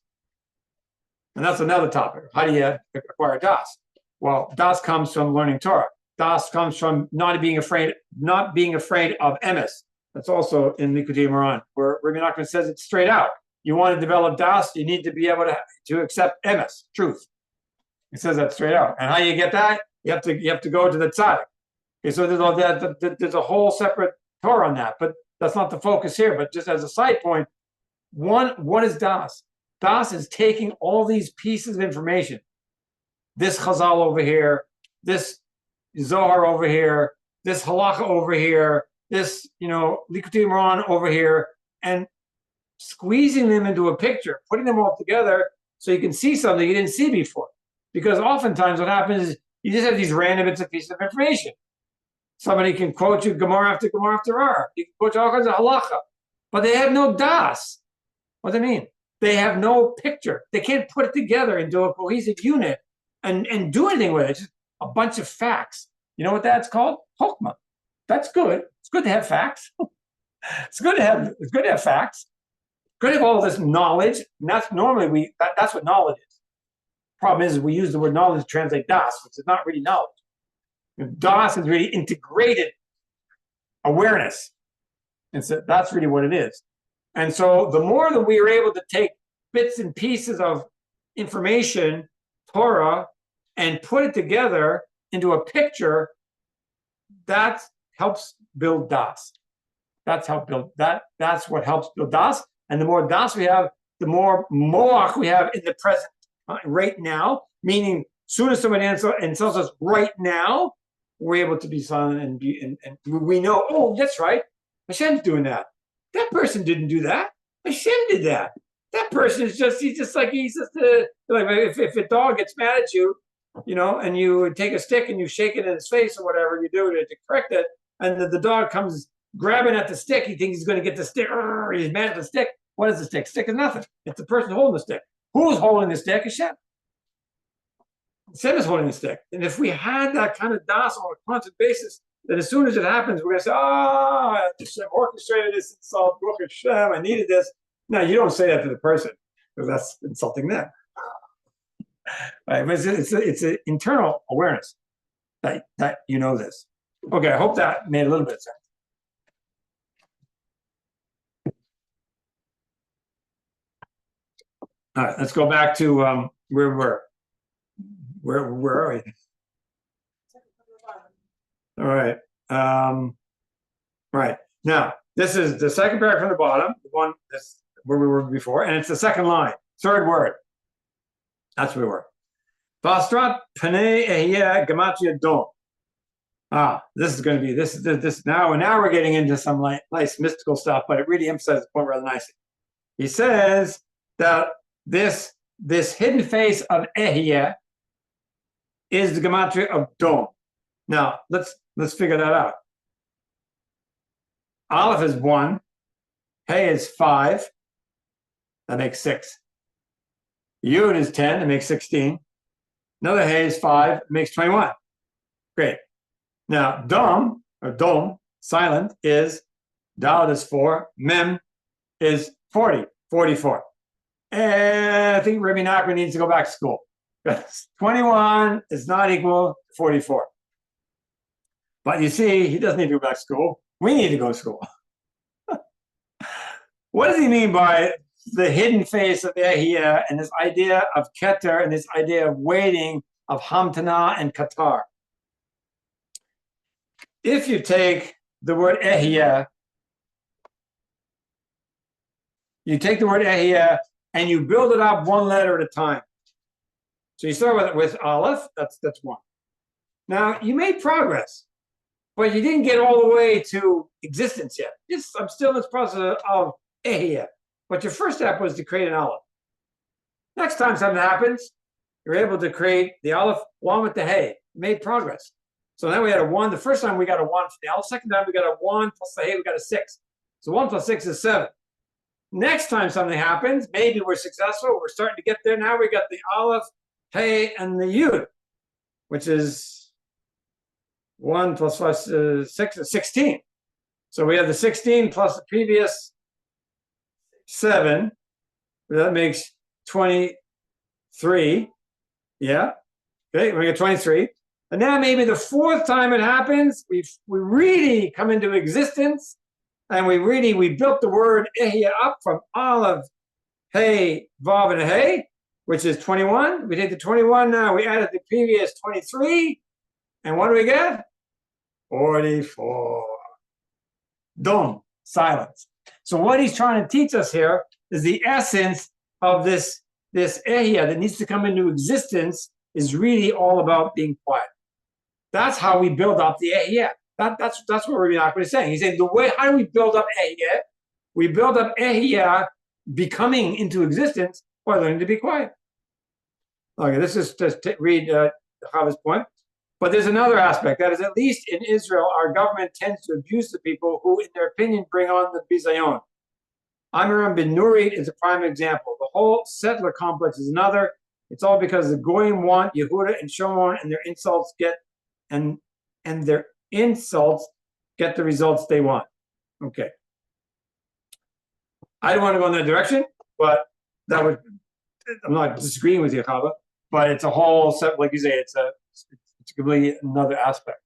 And that's another topic. How do you acquire Das? Well, Das comes from learning Torah. Das comes from not being afraid of emes. That's also in Likuktei Moharan, where Rabbi Nachman says it straight out. You want to develop Das, you need to be able to accept emes, truth. He says that straight out. And how you get that? You have to go to the tzaddik. Okay, so there's all that. There's a whole separate Torah on that, but that's not the focus here. But just as a side point, what is Das? Das is taking all these pieces of information, this Chazal over here, this Zohar over here, this Halacha over here, this Likuktei Moharan over here, and squeezing them into a picture, putting them all together so you can see something you didn't see before. Because oftentimes what happens is you just have these random bits of pieces of information. Somebody can quote you Gemara after Gemara after Gemara. You can quote you all kinds of Halacha, but they have no Das. What do they mean? They have no picture. They can't put it together into a cohesive unit and do anything with it. It's just a bunch of facts. You know what that's called? Chokmah. That's good. It's good to have facts. It's good to have facts. Good to have all this knowledge. And that's normally that's what knowledge is. Problem is we use the word knowledge to translate Das, which is not really knowledge. Das is really integrated awareness. And so that's really what it is. And so the more that we are able to take bits and pieces of information, Torah, and put it together into a picture, that helps build Das. That's what helps build Das. And the more Das we have, the more moach we have in the present, right now. Meaning, soon as somebody insults us right now, we're able to be silent and we know, oh, that's right, Hashem's doing that. That person didn't do that. Hashem did that. That person is like if a dog gets mad at you, and you take a stick and you shake it in his face or whatever you do to correct it, and the dog comes grabbing at the stick, he thinks he's going to get the stick. He's mad at the stick. What is the stick? Stick is nothing. It's the person holding the stick. Who's holding the stick? Hashem. Hashem is holding the stick. And if we had that kind of Das on a constant basis, that as soon as it happens, we're going to say, Hashem orchestrated this insult, Baruch Hashem, I needed this. No, you don't say that to the person, because that's insulting them. Right? But it's an internal awareness that you know this. Okay, I hope that made a little bit of sense. All right, let's go back to where we were. Where are we? All right. Right now, This is the second paragraph from the bottom, the one that's where we were before, and it's the second line, third word. That's where we were. Vastrat Panei Ehiyah Gematria Dom. This is going to be this now. Now we're getting into some nice mystical stuff, but it really emphasizes the point rather nicely. He says that this hidden face of Ehiyah is the gematria of Dom. Now let's figure that out. Aleph is 1, Hey is 5, that makes 6. Yud is 10, that makes 16. Another Hey is 5, it makes 21. Great. Now Dom, or Dom, silent, is Daled is 4, Mem is 40, 44. And I think Rabbi Nachman needs to go back to school. 21 is not equal to 44. But you see, he doesn't need to go back to school. We need to go to school. What does he mean by the hidden face of Ehiyah and this idea of Keter and this idea of waiting, of Hamtana and Qatar? If you take the word Ehiyah, you take the word Ehiyah and you build it up one letter at a time. So you start with Aleph, that's 1. Now, you made progress, but you didn't get all the way to existence yet. I'm still in this process of Ehiyah. But your first step was to create an Aleph. Next time something happens, you're able to create the Aleph along with the Hey. You made progress. So now we had a 1. The first time we got a 1 for the Aleph. Second time we got a 1 plus the Hey, we got a 6. So 1 plus 6 is 7. Next time something happens, maybe we're successful. We're starting to get there. Now we got the Aleph, Hey, and the Yud, which is 1 plus 6 is 16. So we have the 16 plus the previous 7. That makes 23. Yeah. Okay, we get 23. And now maybe the 4th time it happens, we really come into existence, and we built the word Ehiyah up from Aleph, Hey, Vav, and Hey, which is 21. We take the 21 now, we added the previous 23, and what do we get? 44. Dom, silence. So what he's trying to teach us here is the essence of this Ehiyah that needs to come into existence is really all about being quiet. That's how we build up the Ehiyah. That's what Rabbi Nachman is saying. He's saying how do we build up Ehiyah? We build up Ehiyah becoming into existence by learning to be quiet. Okay, this is just to read Chava's point. But there's another aspect. That is, at least in Israel, our government tends to abuse the people who, in their opinion, bring on the bizayon. Amiram bin Nurit is a prime example. The whole settler complex is another. It's all because the Goyim want Yehuda and Shomron, and their insults get the results they want. Okay. I don't want to go in that direction, but I'm not disagreeing with you, Chava, but it's a whole set, like you say, it's completely another aspect.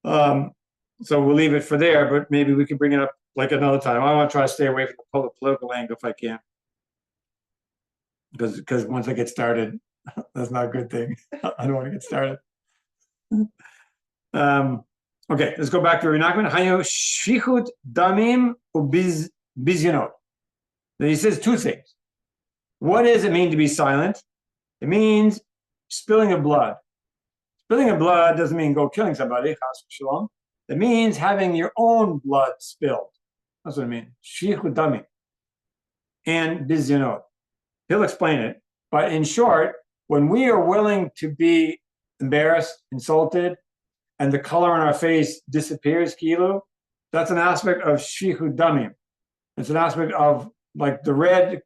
So we'll leave it for there, but maybe we can bring it up like another time. I want to try to stay away from the political angle if I can. Because once I get started, that's not a good thing. I don't want to get started. Okay, let's go back to Rabbi Nachman. Hayo shichut damim ubizyonot. Then he says 2 things. What does it mean to be silent? It means spilling of blood. Spilling of blood doesn't mean go killing somebody, chas v'shalom. It means having your own blood spilled. That's what it means. Shichut damim. And bizyonot. He'll explain it. But in short, when we are willing to be embarrassed, insulted, and the color on our face disappears, kilo, that's an aspect of shichut damim. It's an aspect of like the red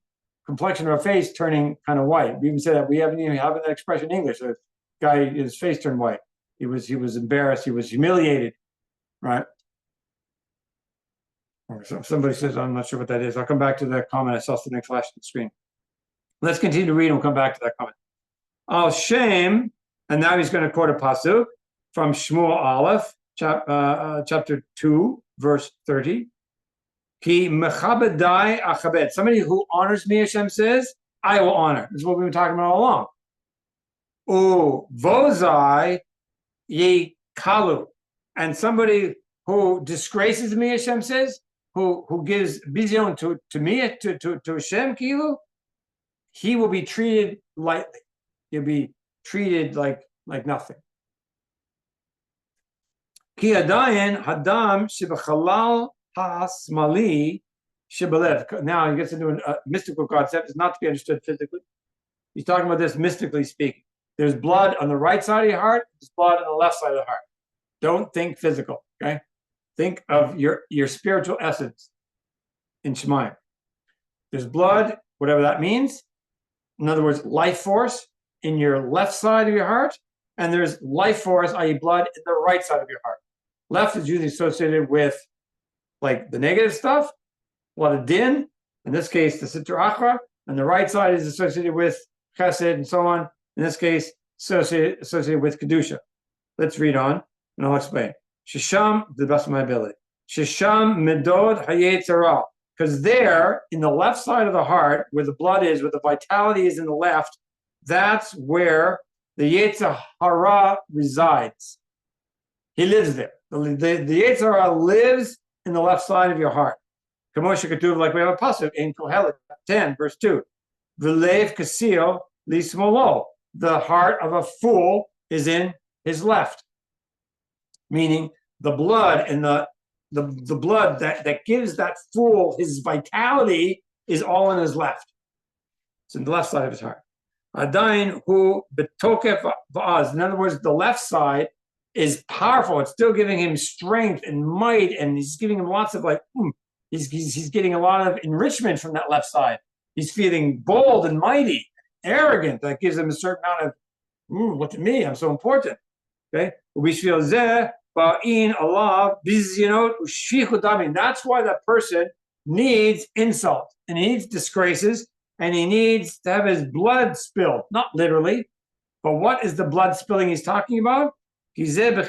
complexion of our face turning kind of white. We even say that we haven't even have that expression in English. The guy, his face turned white. He was embarrassed. He was humiliated, right? So somebody says, I'm not sure what that is. I'll come back to that comment. I saw something flash on the screen. Let's continue to read and we'll come back to that comment. Al Shem, and now he's going to quote a pasuk from Shmuel Aleph, chapter 2, verse 30. Ki mechabedai achabed. Somebody who honors me, Hashem says, I will honor. This is what we've been talking about all along. U vozai ye kalu. And somebody who disgraces me, Hashem says, who gives bizion to me, to Hashem, kilu, he will be treated lightly. He'll be treated like nothing. Ki adayin hadam shebachalal ha'asmali shebelev. Now he gets into a mystical concept. It's not to be understood physically. He's talking about this mystically speaking. There's blood on the right side of your heart. There's blood on the left side of the heart. Don't think physical, okay? Think of your spiritual essence in Shemayim. There's blood, whatever that means. In other words, life force in your left side of your heart, and there's life force, i.e. blood, in the right side of your heart. Left is usually associated with like the negative stuff, a lot of din, in this case, the Sitra Achra, and the right side is associated with Chesed and so on. In this case, associated with Kedusha. Let's read on, and I'll explain. Shisham, to the best of my ability. Shisham medod hayetzara. Because there, in the left side of the heart, where the blood is, where the vitality is in the left, that's where the Yetzer Hara resides. He lives there. The Yetzer Hara lives in the left side of your heart. Kamosha Ketuv, like we have a pasuk in Kohelet 10, verse 2. V'lev kasil lismolo. The heart of a fool is in his left. Meaning the blood and the blood that gives that fool his vitality is all in his left. It's in the left side of his heart. Adain hu betokef va'az. In other words, the left side is powerful. It's still giving him strength and might, and he's giving him lots of he's getting a lot of enrichment from that left side. He's feeling bold and mighty, arrogant. That gives him a certain amount of, look at me, I'm so important. Okay? That's why that person needs insult and he needs disgraces and he needs to have his blood spilled. Not literally, but what is the blood spilling he's talking about? Gematria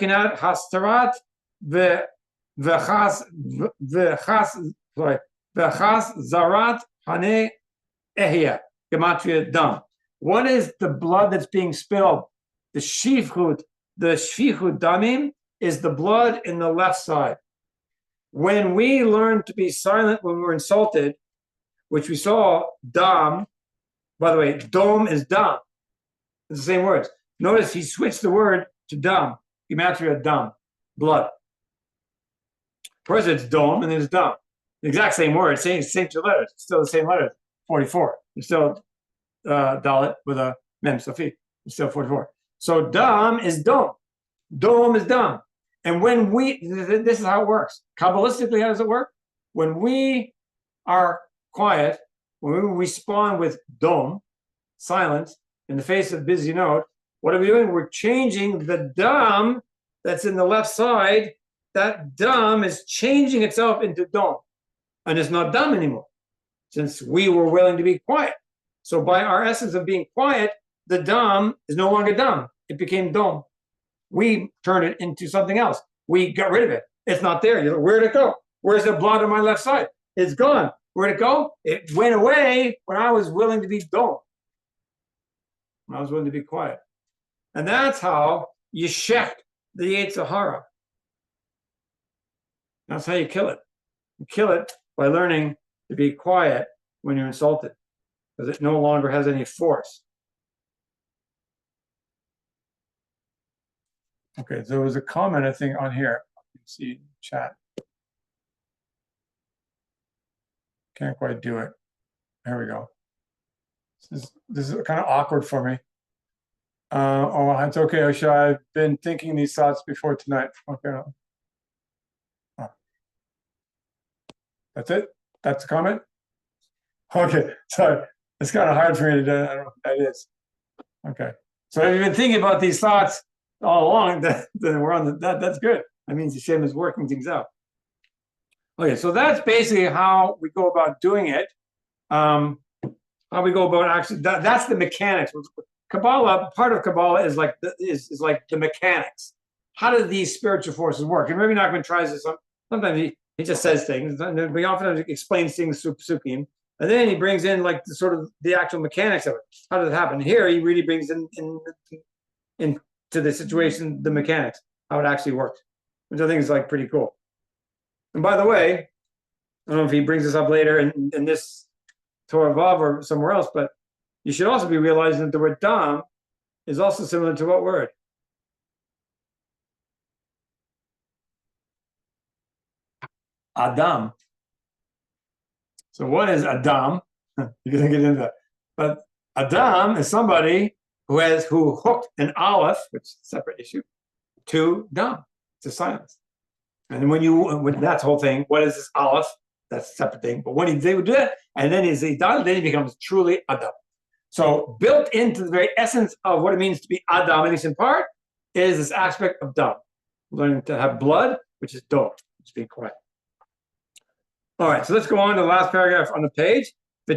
dam. What is the blood that's being spilled? The shifchut damim is the blood in the left side. When we learn to be silent when we're insulted, which we saw, dam, by the way, dom is dam. It's the same words. Notice he switched the word to dam. Gematria dam, blood. First it's dom and then it's dam. The exact same word, same two letters. It's still the same letters. 44. It's still dalet with a mem safi. It's still 44. So dam is dom. Dom is dam. And when this is how it works. Kabbalistically, how does it work? When we are quiet, when we respond with dom, silence, in the face of bizinot, what are we doing? We're changing the dam that's in the left side. That dam is changing itself into dom. And it's not dam anymore, since we were willing to be quiet. So by our essence of being quiet, the dam is no longer dam. It became dom. We turned it into something else. We got rid of it. It's not there. You're like, where'd it go? Where's the blood on my left side? It's gone. Where'd it go? It went away when I was willing to be dom. When I was willing to be quiet. And that's how you shecht the Yetzer Hara. That's how you kill it. You kill it by learning to be quiet when you're insulted, because it no longer has any force. Okay, there was a comment, I think, on here. You can see chat. Can't quite do it. There we go. This is kind of awkward for me. Oh, it's okay, Osha. I've been thinking these thoughts before tonight. Okay. Oh. That's it? That's the comment? Okay, sorry. It's kind of hard for me to do. I don't know what that is. Okay. So if you've been thinking about these thoughts all along, then we're on that's good. That means Hashem is working things out. Okay, so that's basically how we go about doing it. How we go about actually, that's the mechanics. Kabbalah, part of Kabbalah is like the mechanics. How do these spiritual forces work? And Rabbi Nachman tries this. Sometimes he just says things. We often explains things through psukim, and then he brings in like the actual mechanics of it. How does it happen? Here he really brings into the situation the mechanics, how it actually works, which I think is like pretty cool. And by the way, I don't know if he brings this up later in this Torah Vav or somewhere else, but you should also be realizing that the word dam is also similar to what word? Adam. So what is Adam? You're gonna get into that. But Adam is somebody who hooked an aleph, which is a separate issue, to dam, to silence. And when that's the whole thing, what is this aleph? That's a separate thing. But when they would do that, and then then he becomes truly Adam. So built into the very essence of what it means to be Adam, at least in part, is this aspect of dam, learning to have blood, which is dog, which is being quiet. All right, so let's go on to the last paragraph on the page. So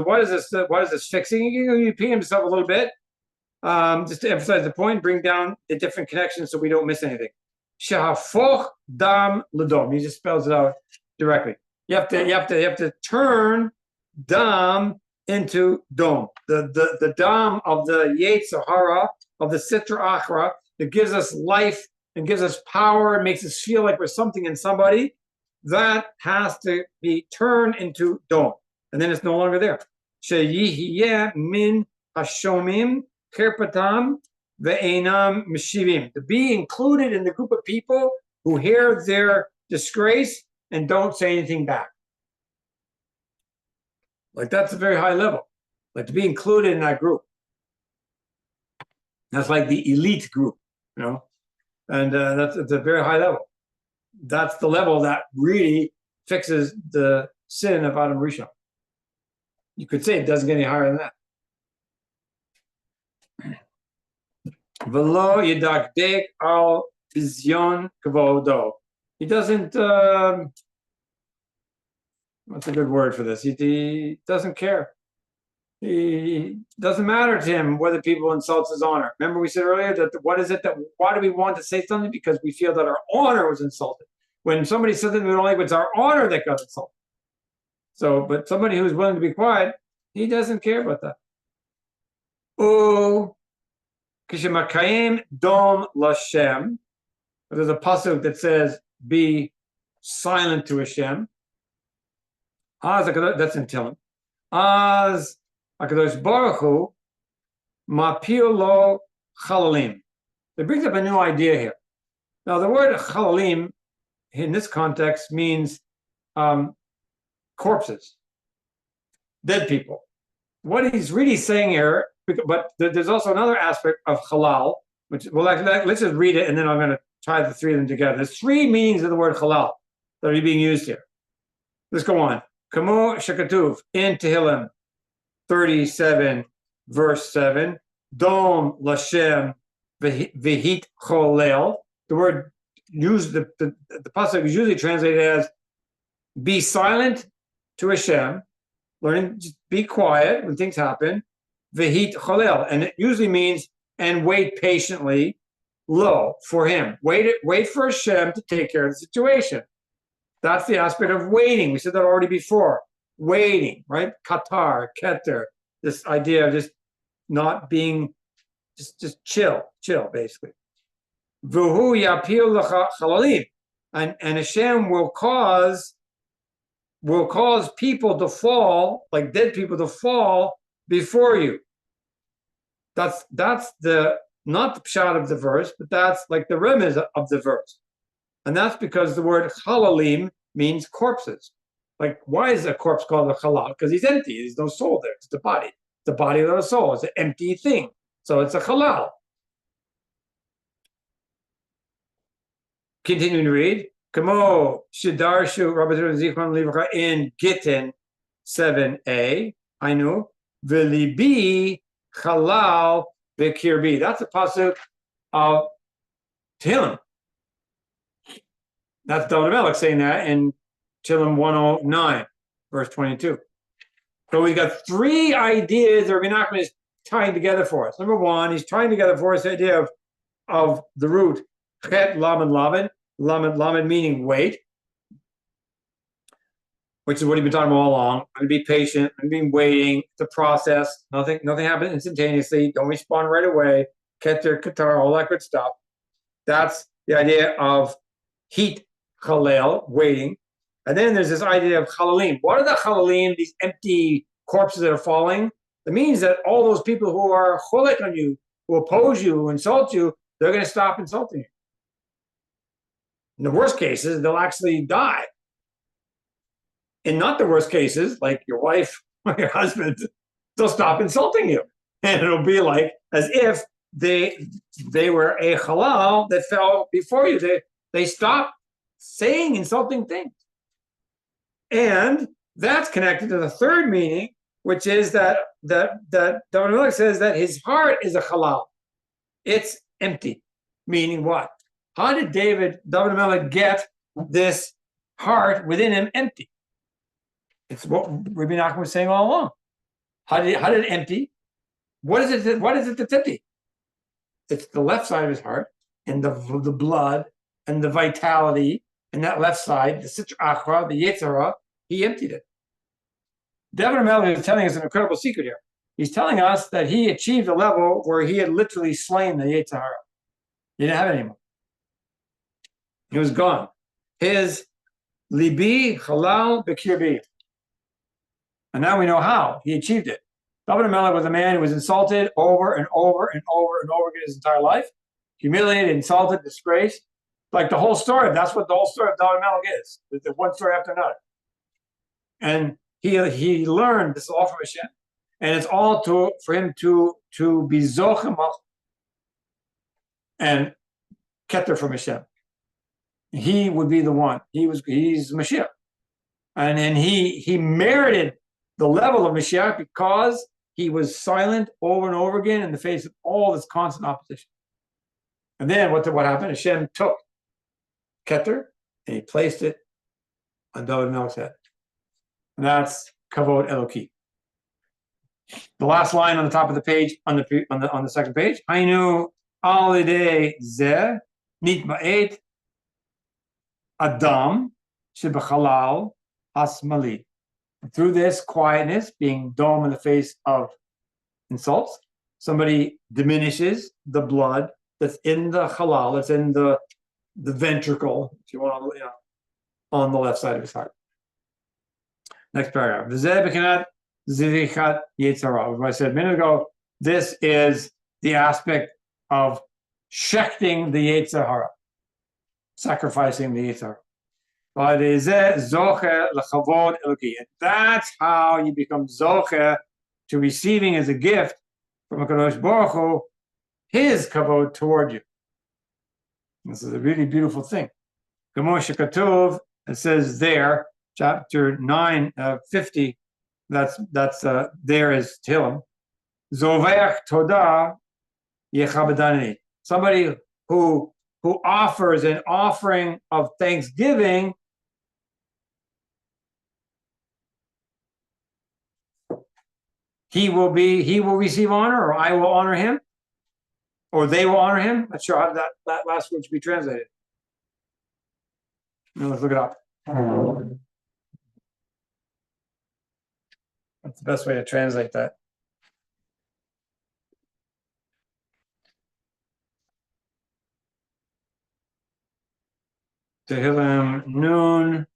what is this? What is this fixing? You can repeat himself a little bit, just to emphasize the point, bring down the different connections so we don't miss anything. Shahafoch dam ledom. He just spells it out directly. You have to turn dam into dom. The dam of the Yetzer Hara, of the Sitra Achra, that gives us life and gives us power and makes us feel like we're something in somebody. That has to be turned into dom, and then it's no longer there. Sheyihiyeh min hashomim kirpatam ve'enam meshivim. To be included in the group of people who hear their disgrace and don't say anything back. Like that's a very high level. Like to be included in that group. That's like the elite group, you know, and that's a very high level. That's the level that really fixes the sin of Adam Rishon. You could say it doesn't get any higher than that. Velo yedakdek al bizyon kavodo. He doesn't. What's a good word for this? He doesn't care. He doesn't matter to him whether people insult his honor. Remember we said earlier that why do we want to say something? Because we feel that our honor was insulted. When somebody says something we don't like, it's our honor that got insulted. So, but somebody who's willing to be quiet, he doesn't care about that. Oh, kishemakayim dom lashem. There's a pasuk that says, "Be silent to Hashem." That's in Tehillim. As HaKadosh Baruch Hu mapil lo chalalim. It brings up a new idea here. Now, the word chalalim in this context means corpses, dead people. What he's really saying here, but there's also another aspect of halal, which, well, let's just read it, and then I'm going to tie the three of them together. There's three meanings of the word halal that are being used here. Let's go on. Kamo shekatuv in Tehillim 37, verse 7. Dom lashem v'hit cholel. The word used, the pasuk is usually translated as be silent to Hashem, learning just be quiet when things happen. V'hit cholel, and it usually means and wait patiently, lo, for him. Wait for Hashem to take care of the situation. That's the aspect of waiting. We said that already before. Waiting, right? Katar, keter. This idea of just not being, just chill, basically. Vuhu yapil l'chalalim, and Hashem will cause people to fall, like dead people to fall before you. That's the not the pshat of the verse, but that's like the remez of the verse. And that's because the word chalalim means corpses. Like, why is a corpse called a halal? Because he's empty. There's no soul there. It's the body. The body without a soul. It's an empty thing. So it's a halal. Continuing to read. Kamo shidarshu Rabbi Zichron Livcha in Gittin 7a. I know. V'libi halal v'kirbi. That's a pasuk of Tehillim. That's David Melech saying that in Tehillim 109, verse 22. So we've got three ideas that Rabbi Nachman is tying together for us. Number one, he's tying together for us the idea of the root chet lamed lamed, lamed meaning wait, which is what he's been talking about all along. I'm going to be patient. I'm going to be waiting. It's a process. Nothing happens instantaneously. Don't respond right away. Keter, katar, all that good stuff. That's the idea of heat chalel, waiting. And then there's this idea of chalalim. What are the chalalim, these empty corpses that are falling? It means that all those people who are cholek on you, who oppose you, who insult you, they're going to stop insulting you. In the worst cases, they'll actually die. In not the worst cases, like your wife or your husband, they'll stop insulting you. And it'll be like as if they were a halal that fell before you. They stopped saying insulting things. And that's connected to the third meaning, which is that David Melech says that his heart is a halal. It's empty. Meaning what? How did David Melech get this heart within him empty? It's what Rabbi Nachman was saying all along. How did it empty? What is it that's empty? It's the left side of his heart and the blood and the vitality and that left side, the Sitra Achra, the Yetzirah, he emptied it. David Melech is telling us an incredible secret here. He's telling us that he achieved a level where he had literally slain the Yetzirah. He didn't have it anymore. He was gone. His libi halal bekirbi. And now we know how he achieved it. David Melech was a man who was insulted over and over and over and over again his entire life, humiliated, insulted, disgraced. Like the whole story. That's what the whole story of David Melech is. The one story after another. And he learned this all from Hashem, and it's all for him to be zochem and keter from Hashem. He would be the one. He's Mashiach, and he merited the level of Mashiach because he was silent over and over again in the face of all this constant opposition. And then what happened? Hashem took keter and he placed it on David Melech's head. And that's Kavod Eloki. The last line on the top of the page, on the second page, Hainu alidei zeh nitma'et Adam shebachalal hasmali. Through this quietness, being dumb in the face of insults, somebody diminishes the blood that's in the halal, that's in the ventricle, if you want to, on the left side of his heart. Next paragraph. I said a minute ago, this is the aspect of shechting the Yetzer Hara, sacrificing the Yetzer Hara. That's how you become zocher to receiving as a gift from a Kadosh Baruch Hu his kavod toward you. This is a really beautiful thing. It says there, chapter 9:50. That's there is Tehillim. Zoveach todah yechabedani. Somebody who offers an offering of thanksgiving, he will receive honor, or I will honor him, or they will honor him. Not sure how that last word should be translated. Now let's look it up. That's the best way to translate that. Tehillim Nun.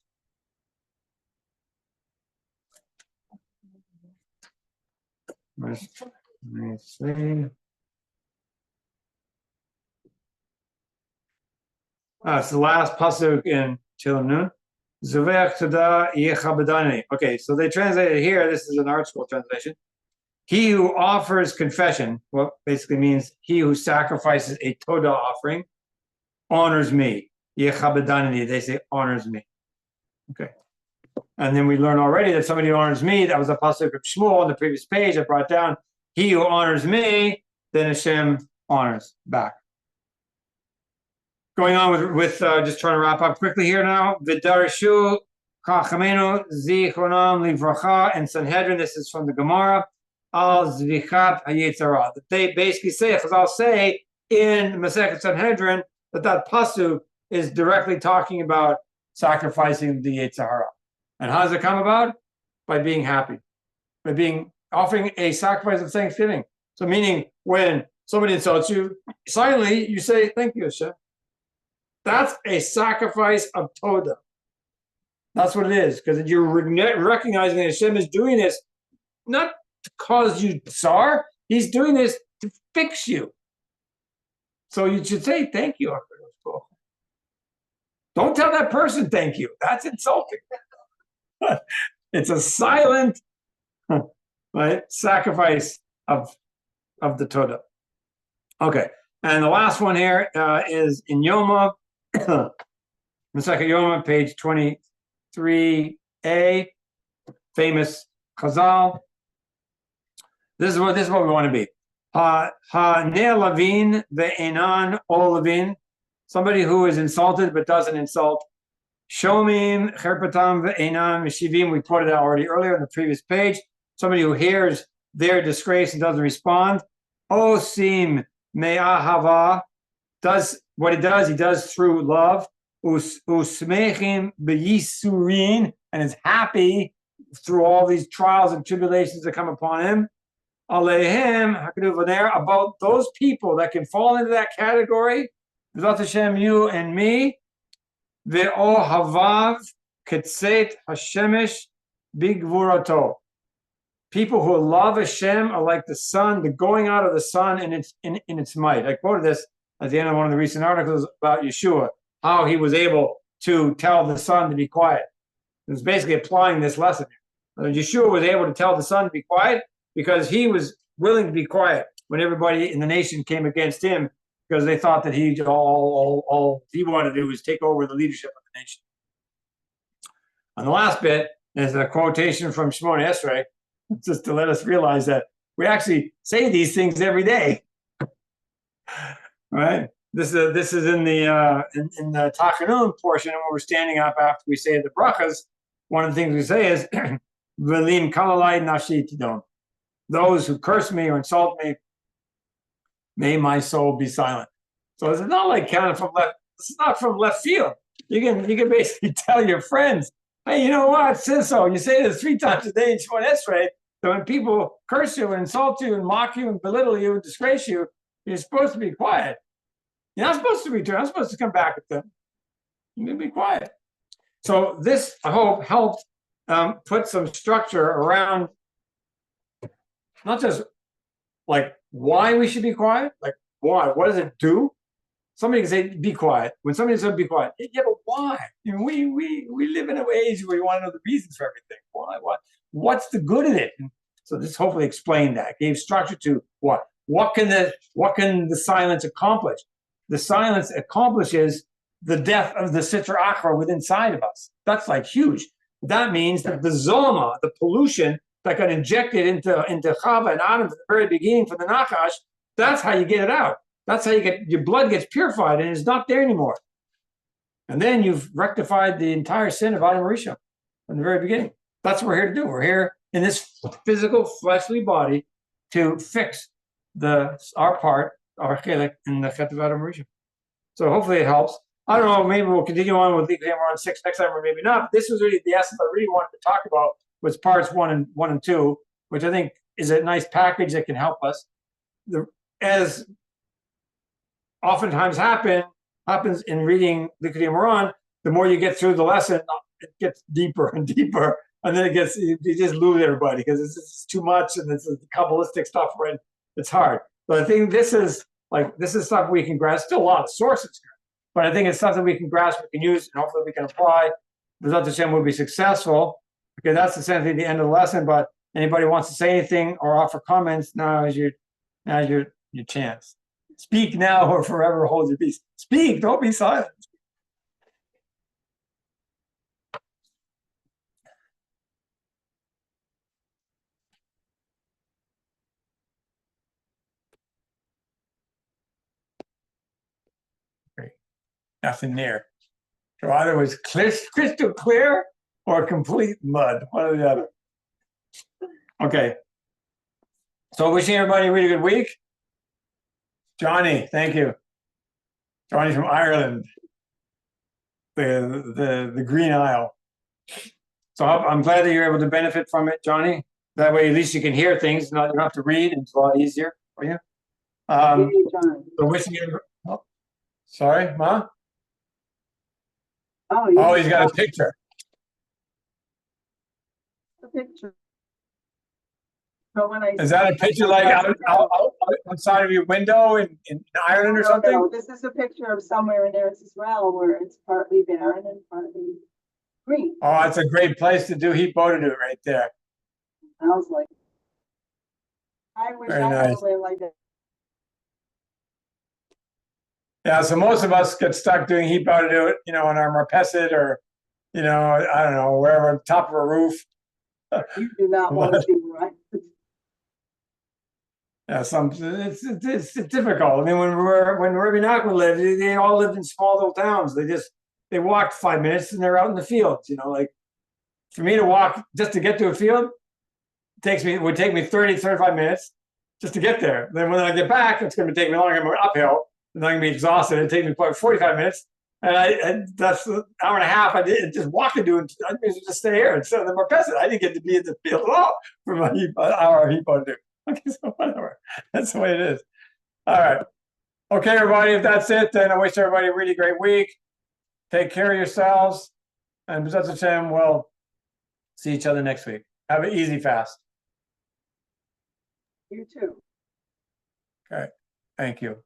Let me see. It's the last pasuk in Tehillim Nun. Zoveach todah yechabedani. Okay, so they translated here. This is an art school translation. He who offers confession, what basically means he who sacrifices a todah offering, honors me. Yechabedani, they say honors me. Okay. And then we learned already that somebody who honors me, that was a pasuk of Shmuel on the previous page. I brought down, he who honors me, then Hashem honors back. Going on with just trying to wrap up quickly here now. V'darshu chachamenu zichronam livracha and Sanhedrin. This is from the Gemara. Al zvichat hayetzara. That they basically say, Chazal say in Masechet Sanhedrin that pasuk is directly talking about sacrificing the Yetzer Hara. And how does it come about? By being happy, by offering a sacrifice of thanksgiving. So meaning when somebody insults you, silently you say, thank you, Hashem. That's a sacrifice of Toda. That's what it is, because you're recognizing that Hashem is doing this not to cause you tsar. He's doing this to fix you. So you should say thank you. Don't tell that person thank you. That's insulting. It's a silent, right, sacrifice of the Toda. Okay, and the last one here is in Yoma, the second Yoma, page 23a, famous Chazal. This is what we want to be. Ha ne lavin ve'enan ol lavin. Somebody who is insulted but doesn't insult. Shomim cherpatam ve'enan mishivim. We quoted that already earlier on the previous page. Somebody who hears their disgrace and doesn't respond. Osim me'ahava. Does what he does through love. Usmechim beyisurin, and is happy through all these trials and tribulations that come upon him. Alehem, about those people that can fall into that category. B'ezrat Hashem, you and me. Ve'o havav ketzet hashemesh bigvurato. People who love Hashem are like the sun, the going out of the sun in its might. I quoted this at the end of one of the recent articles about Yeshua, how he was able to tell the sun to be quiet. It was basically applying this lesson. Yeshua was able to tell the sun to be quiet because he was willing to be quiet when everybody in the nation came against him, because they thought that all he wanted to do was take over the leadership of the nation. And the last bit is a quotation from Shimon Esrei, just to let us realize that we actually say these things every day, right? This is in the Tachanun portion, when we're standing up after we say the brachas. One of the things we say is V'lim kalalai nafshi tidon. Those who curse me or insult me, may my soul be silent. So it's not like counting from left. It's not from left field. You can basically tell your friends, hey, you know what? It says so. You say this 3 times a day in Shemon Esrei. So when people curse you and insult you and mock you and belittle you and disgrace you, you're supposed to be quiet. You're not supposed to return. You're not supposed to come back at them. You need to be quiet. So this, I hope, helped put some structure around not just like why we should be quiet, like why, what does it do? Somebody can say, be quiet. When somebody says be quiet, yeah, but why? You know, we live in an age where you want to know the reasons for everything. Why? What's the good in it? And so this hopefully explained that, gave structure to what? What can the silence accomplish? The silence accomplishes the death of the Sitra Achra within inside of us. That's like huge. That means that the Zoma, the pollution that got injected into Chava and Adam at the very beginning from the Nachash, that's how you get it out. That's how your blood gets purified and it's not there anymore. And then you've rectified the entire sin of Adam Rishon from the very beginning. That's what we're here to do. We're here in this physical, fleshly body to fix our part, our chelik, in the Chet of Adam Rishon. So hopefully it helps. I don't know, maybe we'll continue on with Likuktei Moharan 6 next time, or maybe not. But this was really the essence I really wanted to talk about, was parts 1 and 2, which I think is a nice package that can help us. As oftentimes happens in reading Likuktei Moharan, the more you get through the lesson, it gets deeper and deeper, and then you just lose everybody because it's too much and it's Kabbalistic stuff, right? It's hard. But I think this is stuff we can grasp. Still a lot of sources here, but I think it's something we can grasp, we can use, and hopefully we can apply. B'ezrat Hashem will be successful. Okay, that's essentially the end of the lesson. But anybody wants to say anything or offer comments, now is your chance. Speak now or forever hold your peace. Speak, don't be silent. Great. Nothing there. So either it was crystal clear or complete mud, one or the other. Okay. So wishing everybody a really good week. Johnny, thank you. Johnny's from Ireland, the Green Isle. So I'm glad that you're able to benefit from it, Johnny. That way, at least you can hear things. You don't have to read. It's a lot easier for you. So wishing you. Oh, sorry, Ma. Oh, he's got a picture. The picture. But when I. Is that a picture like outside of your window in Ireland or something? No, this is a picture of somewhere in Eretz Israel where it's partly barren and partly green. Oh, it's a great place to do Hippolyta right there. I was like, I wish Very I had a nice. land like that. Yeah, so most of us get stuck doing Hippolyta, on our Marpesid or, I don't know, wherever, top of a roof. You do not want to be right. Yeah, it's difficult. I mean, when Rabbi Nachman lived, they all lived in small little towns. They walked 5 minutes and they're out in the fields. Like for me to walk just to get to a field would take me 30, 35 minutes just to get there. Then when I get back, it's going to take me longer. I'm going uphill, and I'm going to be exhausted. It'd take me probably 45 minutes, and that's an hour and a half. I did just walking to it. I used to just stay here instead of the Marpesid. I didn't get to be in the field at all for my hour of Hippolyta. Okay, so whatever. That's the way it is. All right. Okay, everybody, if that's it, then I wish everybody a really great week. Take care of yourselves. And B'ezras Hashem, we'll see each other next week. Have an easy fast. You too. Okay. Thank you.